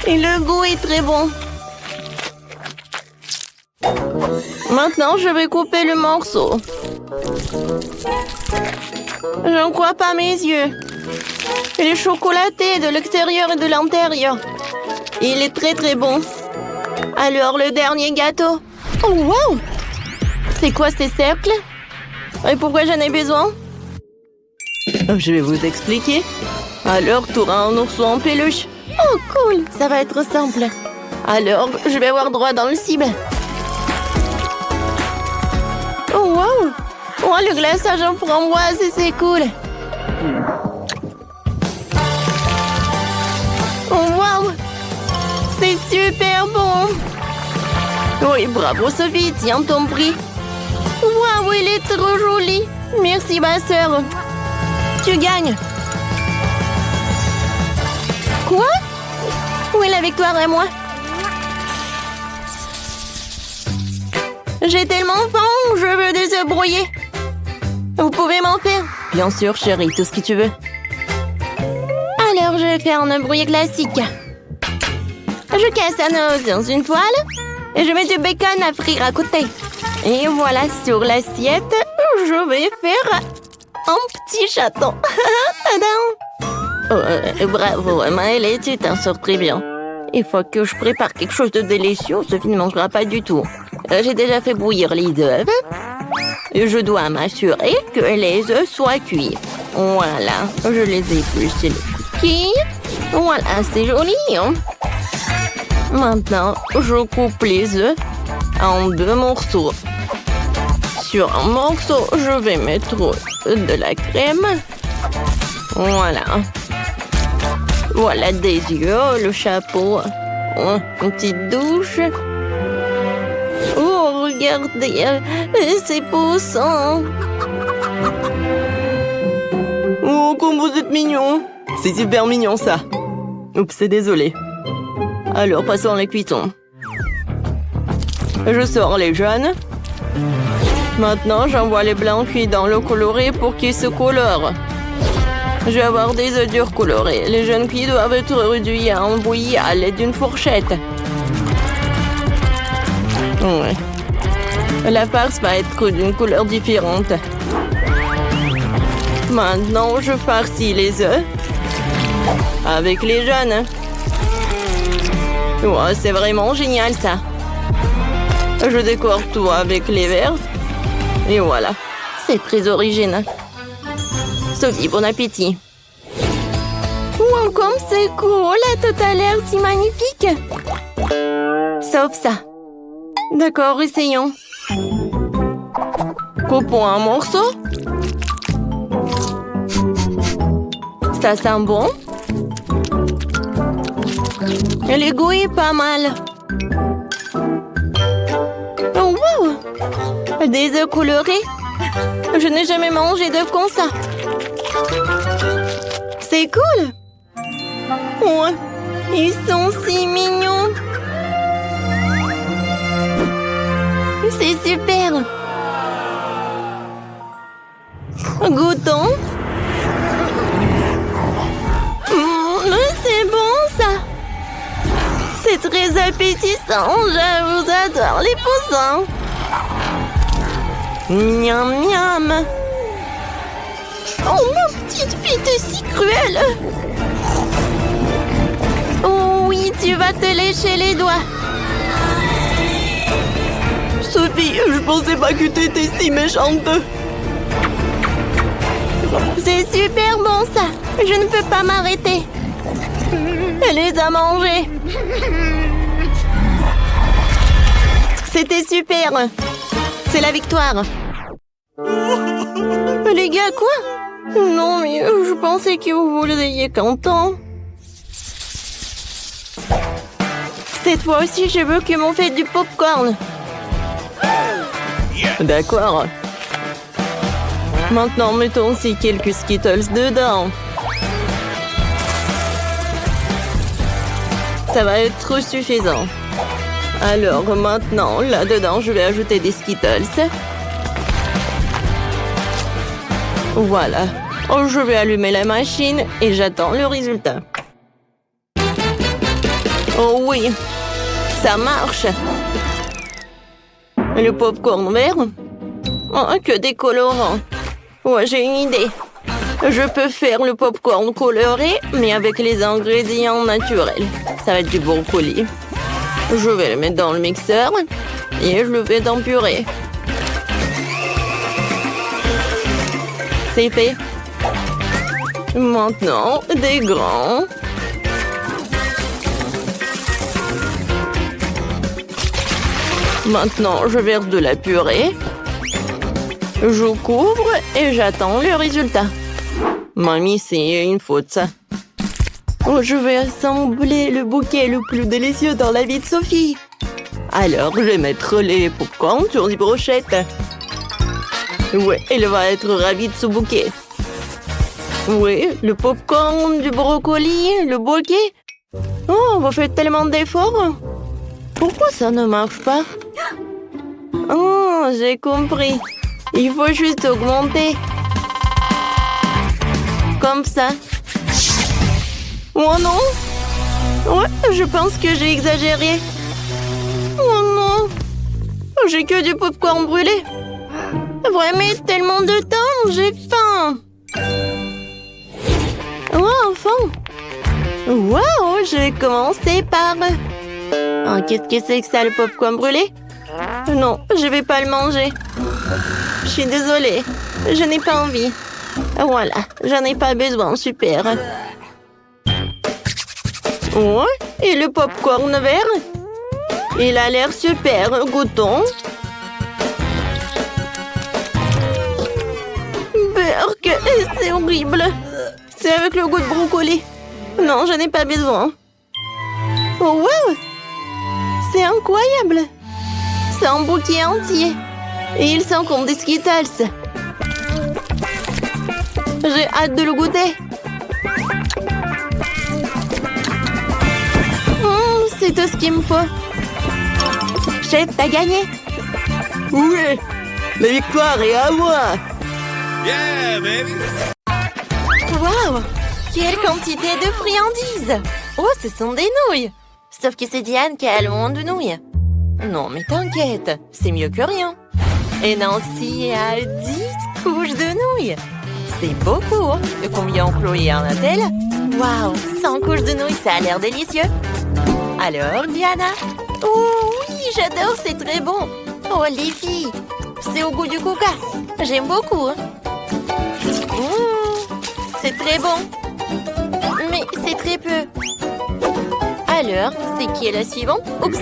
Et le goût est très bon. Maintenant, je vais couper le morceau. Je ne crois pas mes yeux. Il est chocolaté de l'extérieur et de l'intérieur. Il est très très bon. Alors, le dernier gâteau. Oh, wow! C'est quoi ces cercles? Et pourquoi j'en ai besoin? Je vais vous expliquer. Alors, tu auras un ourson en peluche. Oh, cool! Ça va être simple. Alors, je vais avoir droit dans le cible. Oh, wow! Oh, le glaçage en framboise, c'est cool! Oh, wow! C'est super bon! Oui, bravo Sophie, tiens ton prix! Waouh, il est trop joli! Merci ma sœur! Tu gagnes! Quoi? Où est la victoire à moi? J'ai tellement faim, je veux des œufs brouillés. Vous pouvez m'en faire? Bien sûr, chérie, tout ce que tu veux. Alors,
je vais faire un bruit classique. Je casse un os dans une poêle et je mets du bacon à frire à côté. Et voilà, sur l'assiette, je vais faire un petit chaton. Bravo, Maëlle, tu t'en sors très bien. Il faut que je prépare quelque chose de délicieux, Sophie ne mangera pas du tout. J'ai déjà fait bouillir les œufs. Et je dois m'assurer que les œufs soient cuits. Voilà, je les épluche les cookies. Voilà, c'est joli. Maintenant, je coupe les œufs en 2 morceaux. Sur un morceau, je vais mettre de la crème. Voilà. Voilà des yeux, le chapeau. Une petite douche. Oh, regardez, c'est poussant.
Oh, comme vous êtes mignon. C'est super mignon, ça. Oups, c'est désolé. Alors, passons à la cuisson. Je sors les jaunes. Maintenant, j'envoie les blancs cuits dans l'eau colorée pour qu'ils se colorent. Je vais avoir des œufs durs colorés. Les jaunes cuits doivent être réduits en bouillie à l'aide d'une fourchette. Ouais. La farce va être d'une couleur différente. Maintenant, je farcis les œufs avec les jaunes. Ouais, c'est vraiment génial, ça. Je décore tout avec les verts. Et voilà. C'est très original. Sophie, bon appétit. Wow, comme c'est cool, tout a l'air si magnifique. Sauf ça. D'accord, essayons. Coupons un morceau. Ça sent bon. Et le goût est pas mal. Oh, wow! Des œufs colorés. Je n'ai jamais mangé d'œufs comme ça. C'est cool. Ouais, ils sont si mignons. C'est super. Goûtons. C'est bon, ça. C'est très appétissant. Je adore les poussins. Miam, miam. Oh, ma petite fille, t'es si cruelle. Oh oui, tu vas te lécher les doigts. Sophie, je pensais pas que t'étais si méchante. C'est super bon, ça. Je ne peux pas m'arrêter. Elle les a mangés. C'était super. C'est la victoire. Les gars, quoi? Non, mais je pensais que vous vouliez content. Cette fois aussi, je veux que m'on fait du popcorn. D'accord. Maintenant, mettons aussi quelques Skittles dedans. Ça va être suffisant. Alors maintenant, là-dedans, je vais ajouter des Skittles. Voilà. Oh, je vais allumer la machine et j'attends le résultat. Oh oui, ça marche. Le popcorn vert. Oh, que des colorants. Ouais, j'ai une idée. Je peux faire le popcorn coloré, mais avec les ingrédients naturels. Ça va être du brocoli. Je vais le mettre dans le mixeur et je le fais dans purée. C'est fait. Maintenant, des grands. Maintenant, je verse de la purée. Je couvre et j'attends le résultat. Mamie, c'est une faute, ça. Oh, je vais assembler le bouquet le plus délicieux dans la vie de Sophie. Alors, je vais mettre les popcorn sur des brochettes. Ouais, elle va être ravie de ce bouquet. Oui, le popcorn, du brocoli, le bouquet. Oh, vous faites tellement d'efforts. Pourquoi ça ne marche pas? Oh, j'ai compris. Il faut juste augmenter. Comme ça. Oh non! Ouais, je pense que j'ai exagéré. Oh non! J'ai que du popcorn brûlé. Vraiment tellement de temps, j'ai faim. Oh, enfin! Waouh, je vais commencer par... Oh, qu'est-ce que c'est que ça, le popcorn brûlé? Non, je vais pas le manger. Je suis désolée, je n'ai pas envie. Voilà, j'en ai pas besoin, super. Oh, et le popcorn vert? Il a l'air super, goûtons. Berk, c'est horrible. C'est avec le goût de brocoli. Non, je n'ai pas besoin. Oh, wow! C'est incroyable! C'est un bouquet entier. Et il sent comme des Skittles. J'ai hâte de le goûter. C'est tout ce qu'il me faut. Chef, t'as gagné. Oui, la victoire est à moi.
Yeah, baby!
Waouh! Quelle quantité de friandises! Oh, ce sont des nouilles! Sauf que c'est Diane qui a le monde de nouilles. Non, mais t'inquiète, c'est mieux que rien. Et Nancy a 10 couches de nouilles. C'est beaucoup, hein? Et combien Chloé en a-t-elle? Waouh! 100 couches de nouilles, ça a l'air délicieux. Alors, Diana? Oh oui, j'adore, c'est très bon. Oh, les filles, c'est au goût du coca. J'aime beaucoup. C'est très bon. Mais c'est très peu. Alors, c'est qui est la suivante? Oups,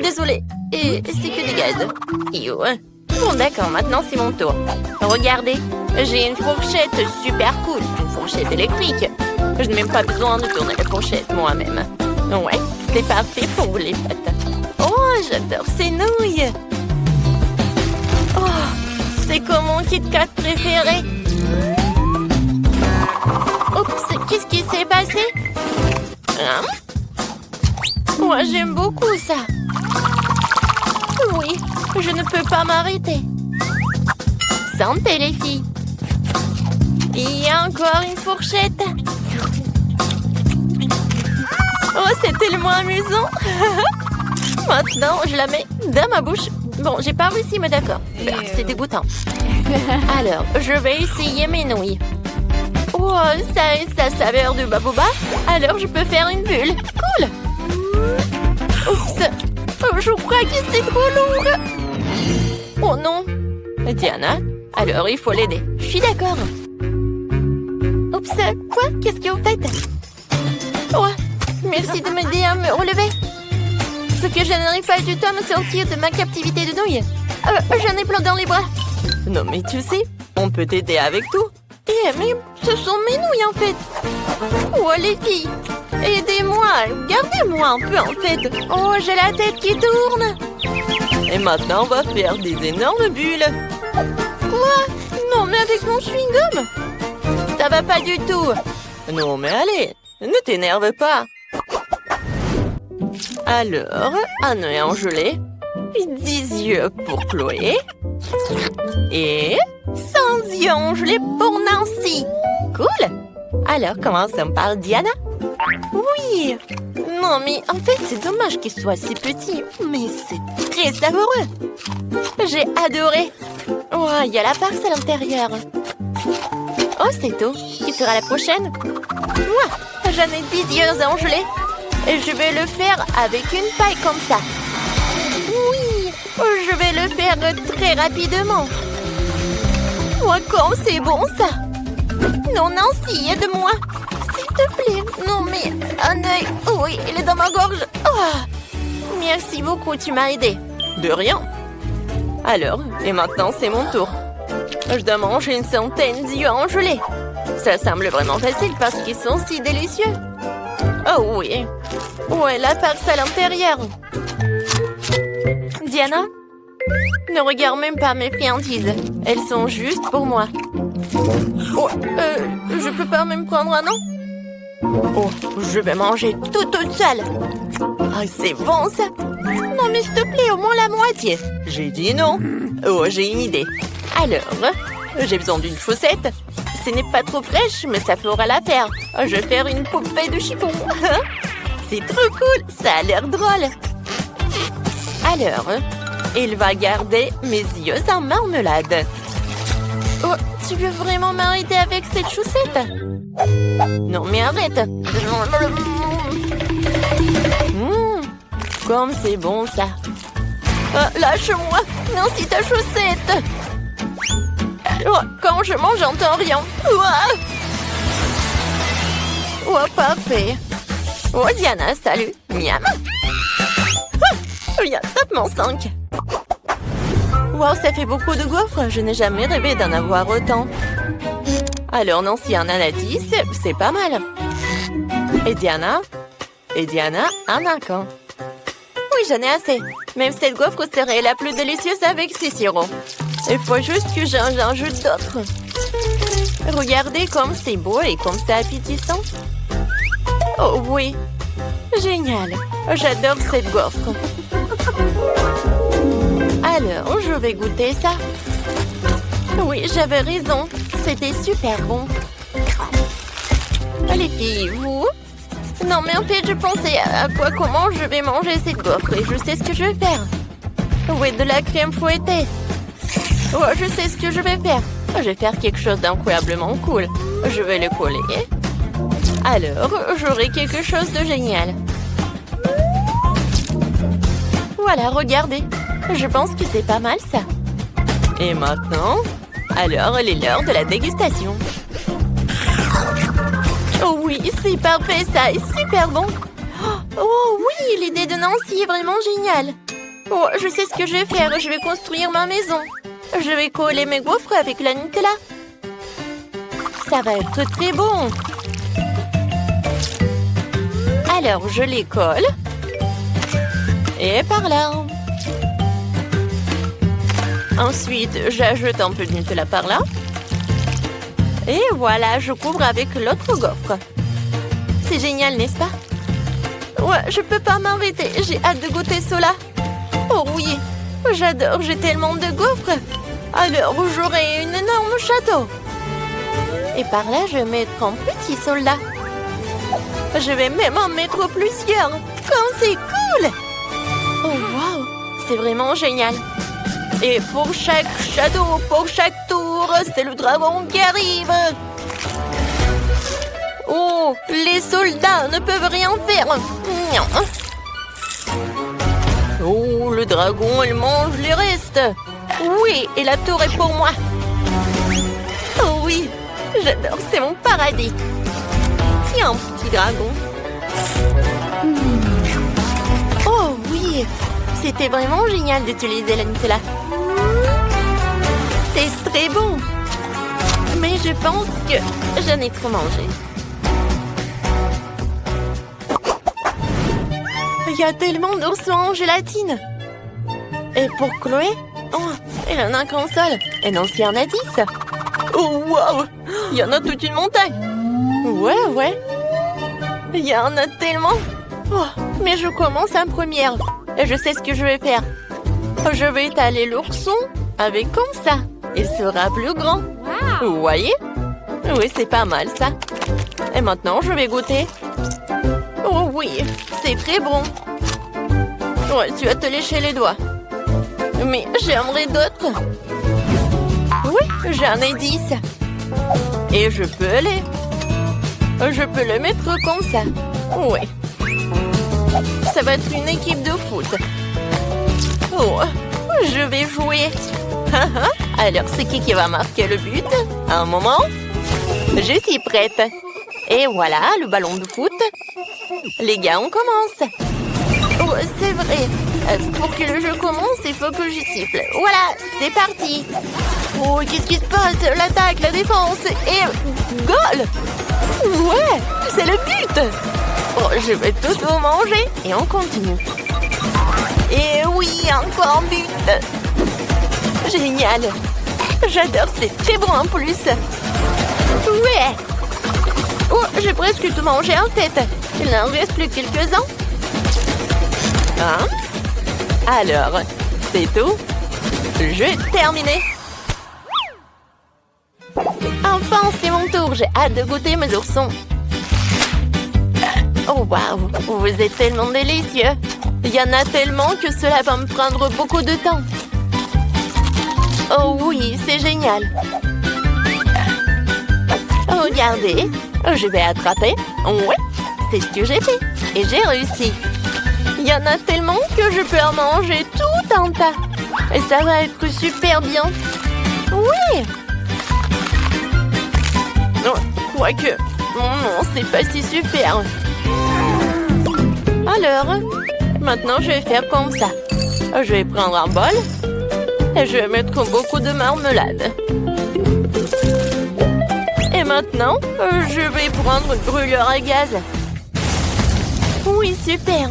désolée. Et c'est que des gaz. Yo. Bon, d'accord, maintenant c'est mon tour. Regardez, j'ai une fourchette super cool. Une fourchette électrique. Je n'ai même pas besoin de tourner la fourchette moi-même. Ouais, c'est parfait pour les pâtes. Oh, j'adore ces nouilles. Oh, c'est comme mon Kit Kat préféré. Oups, qu'est-ce qui s'est passé? Hein? Moi, j'aime beaucoup ça. Oui, je ne peux pas m'arrêter. Santé, les filles. Il y a encore une fourchette. Oh, c'est tellement amusant. Maintenant, je la mets dans ma bouche. Bon, j'ai pas réussi, mais d'accord. C'est dégoûtant. Alors, je vais essayer mes nouilles. Oh, ça a sa saveur de baboba. Alors, je peux faire une bulle. Cool. Oups. Oh, je crois que c'est trop lourd. Oh non. Diana, alors il faut l'aider. Je suis d'accord. Oups. Quoi? Qu'est-ce que vous faites? Oh, merci de m'aider à me relever. Ce que je n'arrive pas du tout à me sortir de ma captivité de nouilles. J'en ai plein dans les bras. Non, mais tu sais, on peut t'aider avec tout. Mais ce sont mes nouilles, en fait. Oh, les filles, aidez-moi. Gardez-moi un peu, en fait. Oh, j'ai la tête qui tourne. Et maintenant, on va faire des énormes bulles. Quoi? Non, mais avec mon chewing-gum? Ça va pas du tout. Non, mais allez, ne t'énerve pas. Alors, un œil en gelée, 10 yeux pour Chloé et 100 yeux en gelée pour Nancy. Cool. Alors, commençons par Diana. Oui. Non, mais en fait, c'est dommage qu'il soit si petit, mais c'est très savoureux. J'ai adoré. Oh, il y a la farce à l'intérieur. Oh, c'est tout. Qui sera la prochaine? Moi, j'en ai 10 yeux en gelée. Et je vais le faire avec une paille comme ça. Oui, je vais le faire très rapidement. Oh, comme c'est bon ça. Non, Nancy, aide-moi. S'il te plaît. Non, mais un œil. Oui, il est dans ma gorge. Oh. Merci beaucoup, tu m'as aidé. De rien. Alors, et maintenant c'est mon tour. Je dois manger une centaine d'yeux en gelée. Ça semble vraiment facile parce qu'ils sont si délicieux. Oh oui. Ouais, la farce à l'intérieur. Diana, ne regarde même pas mes friandises. Elles sont juste pour moi. Oh, je peux pas même prendre un an? Oh, je vais manger toute seule. Oh, c'est bon ça. Non, mais s'il te plaît, au moins la moitié. J'ai dit non. Oh, j'ai une idée. Alors, J'ai besoin d'une chaussette. Ce n'est pas trop fraîche, mais ça fera l'affaire. Je vais faire une poupée de chiffon. C'est trop cool, ça a l'air drôle. Alors, il va garder mes yeux en marmelade. Oh, tu veux vraiment m'arrêter avec cette chaussette? Non, mais arrête. Comme c'est bon, ça. Lâche-moi. Non, c'est ta chaussette. Oh, quand je mange, j'entends rien. Oh, parfait. Oh, Diana, salut. Miam. Viens, tape-moi 5. Wow, ça fait beaucoup de gaufres. Je n'ai jamais rêvé d'en avoir autant. Alors, Nancy en a 10, c'est pas mal. Et Diana, en a quand? Oui, j'en ai assez. Même cette gaufre serait la plus délicieuse avec ces sirops. Il faut juste que j'en ajoute d'autres. Regardez comme c'est beau et comme c'est appétissant. Oh oui, génial. J'adore cette gaufre. Alors, je vais goûter ça. Oui, j'avais raison. C'était super bon. Les filles, vous? Non, mais en fait, je pensais à comment je vais manger cette gaufre et je sais ce que je vais faire. Oui, de la crème fouettée. Oh, je sais ce que je vais faire. Je vais faire quelque chose d'incroyablement cool. Je vais le coller. Alors, j'aurai quelque chose de génial. Voilà, regardez. Je pense que c'est pas mal, ça. Et maintenant, alors, il est l'heure de la dégustation. Oh oui, c'est parfait, ça est super bon. Oh oui, l'idée de Nancy est vraiment géniale. Oh, je sais ce que je vais faire. Je vais construire ma maison. Je vais coller mes gaufres avec la Nutella. Ça va être très bon. Alors, je les colle. Et par là. Ensuite, j'ajoute un peu de Nutella par là. Et voilà, je couvre avec l'autre gaufre. C'est génial, n'est-ce pas? Ouais, je peux pas m'arrêter. J'ai hâte de goûter cela. Oh oui, j'adore, j'ai tellement de gaufres. Alors, j'aurai un énorme château. Et par là, je vais mettre un petit soldat. Je vais même en mettre plusieurs. Comme c'est cool! Oh, wow! C'est vraiment génial. Et pour chaque château, pour chaque tour, c'est le dragon qui arrive. Oh, les soldats ne peuvent rien faire. Oh, le dragon, il mange les restes. Oui, et la tour est pour moi. Oh oui, j'adore, c'est mon paradis. Tiens, petit dragon. Oh oui, c'était vraiment génial d'utiliser la Nutella. C'est très bon. Mais je pense que j'en ai trop mangé. Il y a tellement d'oursons en gélatine. Et pour Chloé, oh, elle en a qu'un seul. Et Nancy en a 10. Oh, wow! Il y en a toute une montagne. Ouais. Il y en a tellement. Oh, mais je commence en première. Et je sais ce que je vais faire. Je vais étaler l'ourson avec comme ça. Il sera plus grand. Wow. Vous voyez? Oui, c'est pas mal ça. Et maintenant, je vais goûter. Oh oui, c'est très bon. Ouais, tu vas te lécher les doigts. Mais j'aimerais d'autres. Oui, j'en ai 10. Et je peux le mettre comme ça. Oui. Ça va être une équipe de foot. Oh, je vais jouer. Alors, c'est qui va marquer le but? Un moment. Je suis prête. Et voilà, le ballon de foot. Les gars, on commence. Oh, c'est vrai. Pour que le jeu commence, il faut que je siffle. Voilà, c'est parti. Oh, qu'est-ce qui se passe? L'attaque, la défense et... goal! Ouais, c'est le but. Oh, je vais tous vous manger. Et on continue. Et oui, encore un but. Génial. J'adore, c'est très bon en plus. Ouais. Oh, j'ai presque tout mangé en tête. Il n'en reste plus quelques-uns. Hein? Alors, c'est tout. Jeu terminé. Enfin, c'est mon tour. J'ai hâte de goûter mes oursons. Oh, waouh. Vous êtes tellement délicieux. Il y en a tellement que cela va me prendre beaucoup de temps. Oh oui, c'est génial. Regardez, je vais attraper. Ouais, c'est ce que j'ai fait. Et j'ai réussi. Il y en a tellement que je peux en manger tout un tas. Et ça va être super bien. Oui. Oh, quoique, non, c'est pas si super. Alors, maintenant je vais faire comme ça. Je vais prendre un bol. Et je vais mettre beaucoup de marmelade. Et maintenant, je vais prendre le brûleur à gaz. Oui, super.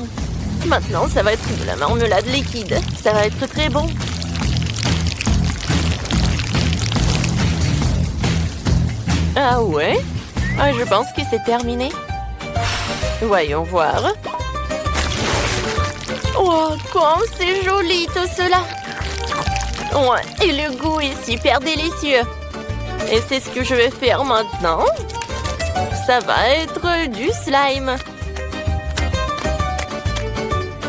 Maintenant, ça va être de la marmelade liquide. Ça va être très bon. Ah ouais? Je pense que c'est terminé. Voyons voir. Oh, comme c'est joli tout cela. Ouais, et le goût est super délicieux. Et c'est ce que je vais faire maintenant. Ça va être du slime.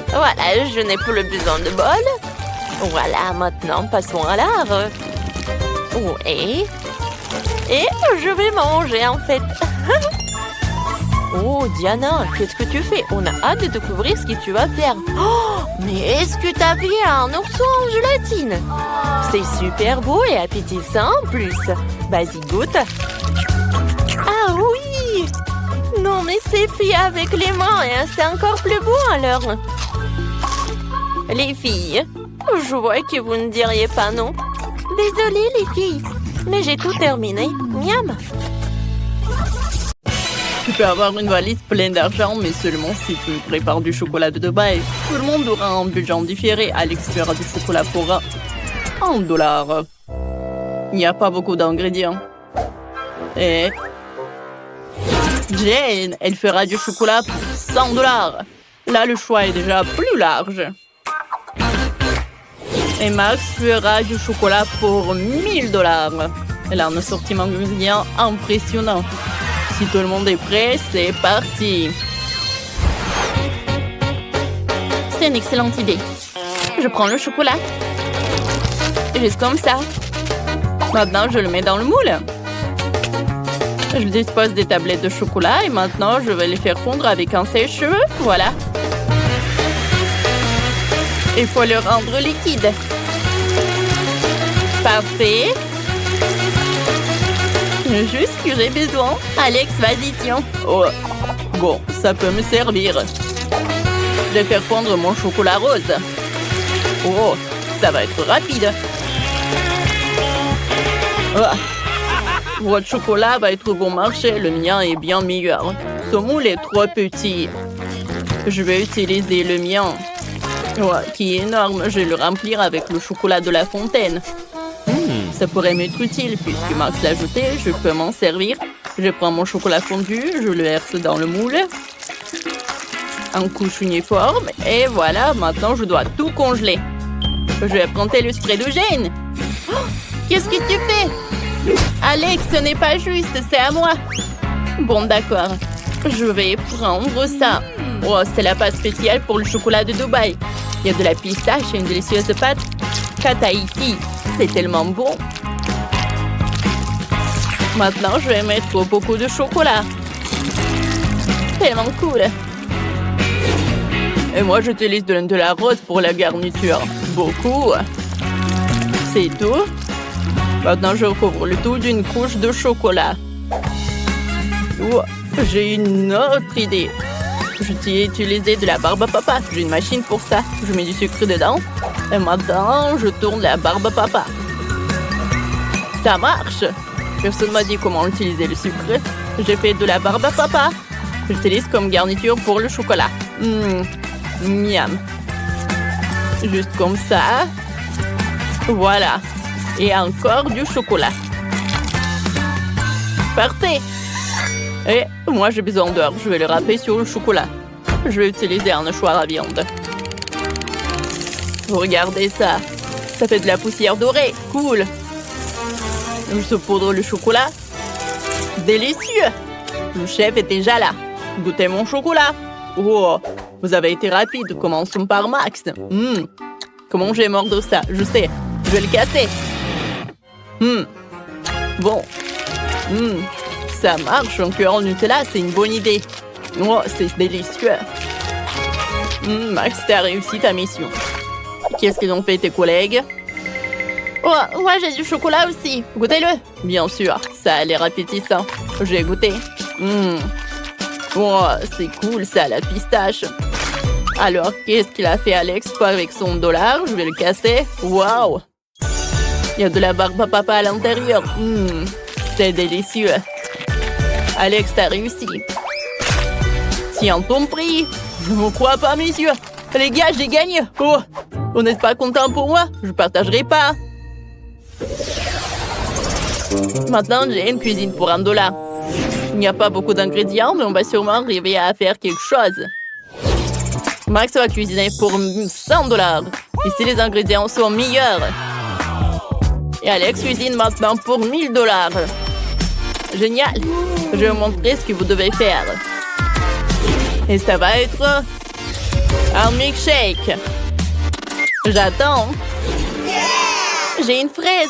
Voilà, je n'ai plus besoin de bol. Voilà, maintenant passons à l'art. Oui. Et je vais manger en fait. Oh Diana, qu'est-ce que tu fais? On a hâte de découvrir ce que tu vas faire. Oh, mais est-ce que t'as vu un ourson en gélatine? C'est super beau et appétissant en plus. Vas-y, goûte. Ah oui! Non, mais c'est fait avec les mains et c'est encore plus beau alors. Les filles, je vois que vous ne diriez pas non. Désolée les filles, mais j'ai tout terminé. Miam!
Tu peux avoir une valise pleine d'argent, mais seulement si tu prépares du chocolat de Dubaï. Tout le monde aura un budget différé. Alex fera du chocolat pour $1. Il n'y a pas beaucoup d'ingrédients. Et Jane, elle fera du chocolat pour $100. Là, le choix est déjà plus large. Et Max fera du chocolat pour $1000. Elle a un assortiment d'ingrédients impressionnant. Si tout le monde est prêt, c'est parti. C'est une excellente idée. Je prends le chocolat. Juste comme ça. Maintenant, je le mets dans le moule. Je dispose des tablettes de chocolat et maintenant, je vais les faire fondre avec un sèche-cheveux. Voilà. Il faut le rendre liquide. Parfait. Juste ce que j'ai besoin. Alex, vas-y, tiens. Oh, bon, ça peut me servir. Je vais faire fondre mon chocolat rose. Oh, ça va être rapide. Ah. Votre chocolat va être bon marché. Le mien est bien meilleur. Ce moule est trop petit. Je vais utiliser le mien, qui est énorme. Je vais le remplir avec le chocolat de la fontaine. Ça pourrait m'être utile puisque Max l'a ajouté. Je peux m'en servir. Je prends mon chocolat fondu, je le verse dans le moule. En couche uniforme. Et voilà, maintenant je dois tout congeler. Je vais prendre le spray de Jane. Oh, qu'est-ce que tu fais? Alex, ce n'est pas juste, c'est à moi. Bon, d'accord. Je vais prendre ça. Oh, c'est la pâte spéciale pour le chocolat de Dubaï. Il y a de la pistache et une délicieuse pâte Tahiti. C'est tellement bon. Maintenant, je vais mettre beaucoup de chocolat. Tellement cool. Et moi, j'utilise de la rose pour la garniture. Beaucoup. C'est tout. Maintenant, je recouvre le tout d'une couche de chocolat. Oh, j'ai une autre idée. Je t'ai utilisé de la barbe à papa. J'ai une machine pour ça. Je mets du sucre dedans. Et maintenant, je tourne la barbe à papa. Ça marche. Personne m'a dit comment utiliser le sucre. J'ai fait de la barbe à papa. J'utilise comme garniture pour le chocolat. Miam. Juste comme ça. Voilà. Et encore du chocolat. Parfait. Et moi, j'ai besoin d'heures. Je vais le râper sur le chocolat. Je vais utiliser un hachoir à viande. Regardez ça. Ça fait de la poussière dorée. Cool. Je saupoudre le chocolat. Délicieux! Le chef est déjà là. Goûtez mon chocolat. Oh, vous avez été rapide. Commençons par Max. Comment j'ai mordre ça? Je sais. Je vais le casser. Bon. Ça marche. Un cœur en Nutella, c'est une bonne idée. Oh, c'est délicieux. Max, t'as réussi ta mission. Qu'est-ce qu'ils ont fait tes collègues?
Oh, moi j'ai du chocolat aussi.
Goûtez-le. Bien sûr, ça a l'air appétissant. J'ai goûté. Oh, c'est cool ça, la pistache. Alors, qu'est-ce qu'il a fait Alex avec son dollar? Je vais le casser. Waouh! Il y a de la barbe à papa à l'intérieur. C'est délicieux. Alex, t'as réussi. Tiens ton prix. Je ne vous crois pas, messieurs. Les gars, j'ai gagné. Oh, vous n'êtes pas content pour moi? Je ne partagerai pas. Maintenant, j'ai une cuisine pour $1. Il n'y a pas beaucoup d'ingrédients, mais on va sûrement arriver à faire quelque chose. Max va cuisiner pour $100. Ici, les ingrédients sont meilleurs. Et Alex cuisine maintenant pour $1000. Génial. Je vais vous montrer ce que vous devez faire. Et ça va être un milkshake. J'attends. J'ai une fraise.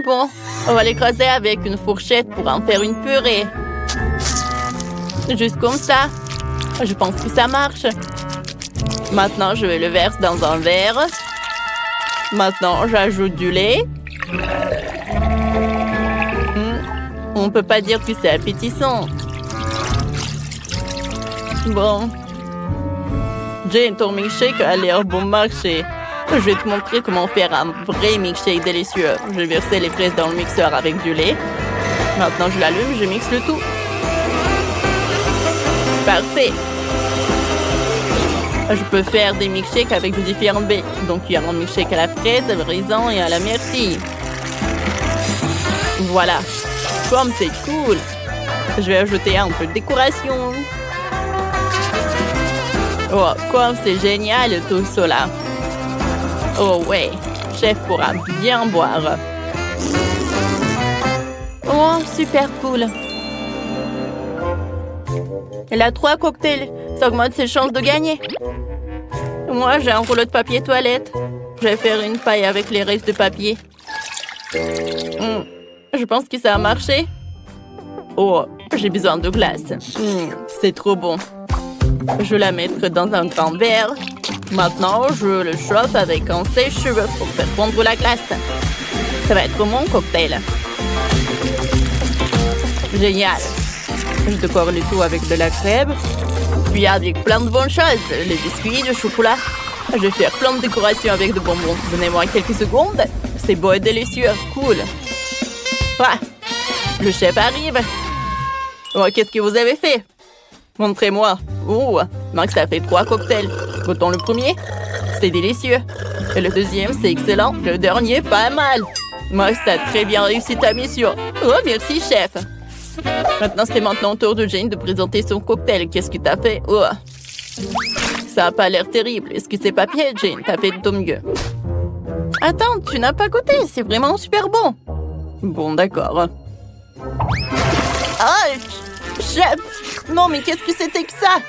Bon, on va l'écraser avec une fourchette pour en faire une purée. Juste comme ça. Je pense que ça marche. Maintenant, je vais le verser dans un verre. Maintenant, j'ajoute du lait. On ne peut pas dire que c'est appétissant. Bon. Jane, ton milkshake a l'air bon marché. Je vais te montrer comment faire un vrai milkshake délicieux. Je vais verser les fraises dans le mixeur avec du lait. Maintenant, je l'allume, je mixe le tout. Parfait. Je peux faire des milkshakes avec de différents baies. Donc, il y a un milkshake à la fraise, à la raisin et à la myrtille. Voilà. Comme c'est cool. Je vais ajouter un peu de décoration. Oh, comme c'est génial tout cela. Oh ouais, chef pourra bien boire. Oh, super cool. Elle a 3 cocktails. Ça augmente ses chances de gagner. Moi, j'ai un rouleau de papier toilette. Je vais faire une paille avec les restes de papier. Je pense que ça a marché. Oh, j'ai besoin de glace. C'est trop bon. Je vais la mettre dans un grand verre. Maintenant, je le chauffe avec un sèche-cheveux pour faire fondre la glace. Ça va être mon cocktail. Génial. Je décore le tout avec de la crème. Puis avec plein de bonnes choses. Les biscuits, le chocolat. Je vais faire plein de décorations avec de bonbons. Donnez-moi quelques secondes. C'est beau et délicieux. Cool. Ah, le chef arrive. Oh, qu'est-ce que vous avez fait? Montrez-moi. Oh, Max a fait 3 cocktails. Goûtons le premier. C'est délicieux. Et le deuxième, c'est excellent. Le dernier, pas mal. Max, t'as très bien réussi ta mission. Oh, merci, chef. Maintenant, c'est maintenant au tour de Jane de présenter son cocktail. Qu'est-ce que t'as fait? Oh, ça a pas l'air terrible. Est-ce que c'est papier, Jane? T'as fait de ton mieux. Attends, tu n'as pas goûté. C'est vraiment super bon. Bon, d'accord. Ah, chef! Non, mais qu'est-ce que c'était que ça?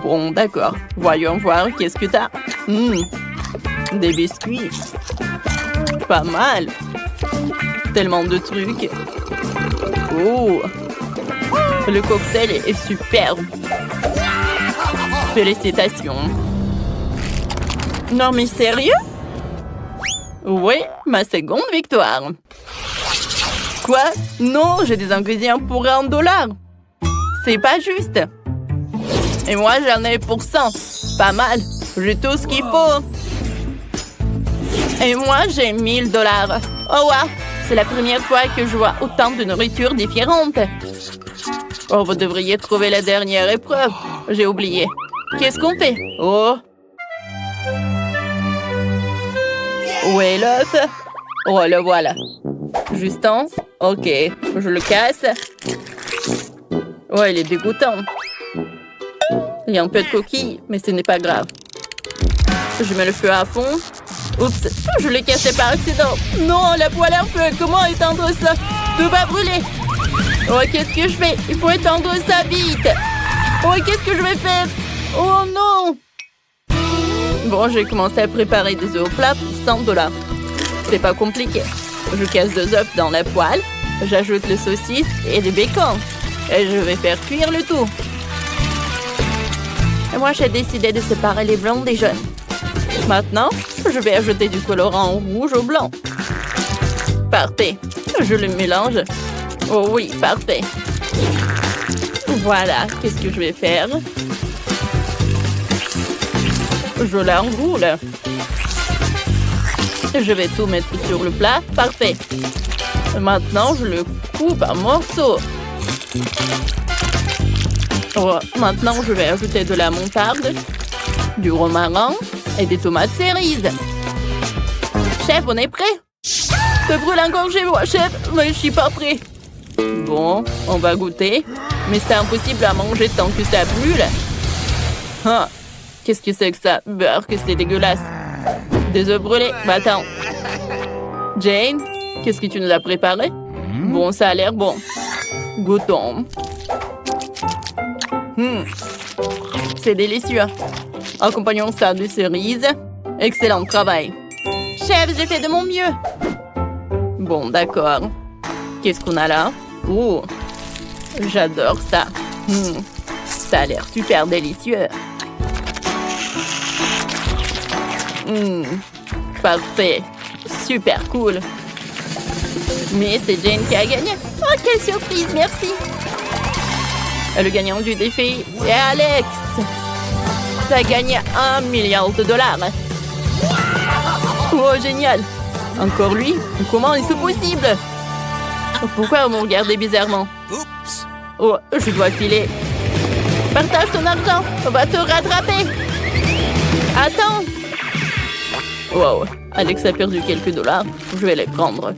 Bon, d'accord. Voyons voir, qu'est-ce que t'as? Des biscuits. Pas mal. Tellement de trucs. Oh! Le cocktail est superbe. Félicitations. Non, mais sérieux? Oui, ma seconde victoire. Quoi? Non, j'ai des ingrédients pour $1. C'est pas juste. Et moi, j'en ai pour 100. Pas mal. J'ai tout ce qu'il faut. Et moi, j'ai $1000. Oh, wow! C'est la première fois que je vois autant de nourriture différente. Oh, vous devriez trouver la dernière épreuve. J'ai oublié. Qu'est-ce qu'on fait? Oh! Où est l'œuf? Oh, le voilà. Justin? Ok, je le casse. Oh, il est dégoûtant. Il y a un peu de coquille, mais ce n'est pas grave. Je mets le feu à fond.
Oups, je l'ai cassé par accident. Non, la poêle à feu, comment éteindre ça? Tout va brûler. Oh, qu'est-ce que je fais? Il faut éteindre ça vite. Oh, qu'est-ce que je vais faire? Oh non! Bon, j'ai commencé à préparer des œufs au plat pour 100 $. C'est pas compliqué. Je casse 2 œufs dans la poêle, j'ajoute le saucisse et le bacon. Et je vais faire cuire le tout. Et moi, j'ai décidé de séparer les blancs des jaunes. Maintenant, je vais ajouter du colorant rouge au blanc. Parfait. Je le mélange. Oh oui, parfait. Voilà, qu'est-ce que je vais faire? Je l'enroule. Je vais tout mettre sur le plat. Parfait. Maintenant, je le coupe en morceaux. Oh, maintenant, je vais ajouter de la moutarde, du romarin et des tomates cerises. Chef, on est prêt? Ça brûle encore chez moi, chef, mais je suis pas prêt. Bon, on va goûter. Mais c'est impossible à manger tant que ça brûle. Ah, qu'est-ce que c'est que ça? Beurre, que c'est dégueulasse. Des œufs brûlés. Bah attends. Jane, qu'est-ce que tu nous as préparé? Bon, ça a l'air bon. Goûtons. C'est délicieux. Accompagnons ça de cerises. Excellent travail. Chef, j'ai fait de mon mieux. Bon, d'accord. Qu'est-ce qu'on a là? Oh, j'adore ça. Ça a l'air super délicieux. Parfait. Super cool. Mais c'est Jane qui a gagné. Oh, quelle surprise, merci. Le gagnant du défi est Alex. Ça a gagné $1 milliard. Oh, génial. Encore lui? Comment est-ce possible? Pourquoi vous me regardez bizarrement?
Oups.
Oh, je dois filer. Partage ton argent. On va te rattraper. Attends. Wow. Alex a perdu quelques $. Je vais les prendre.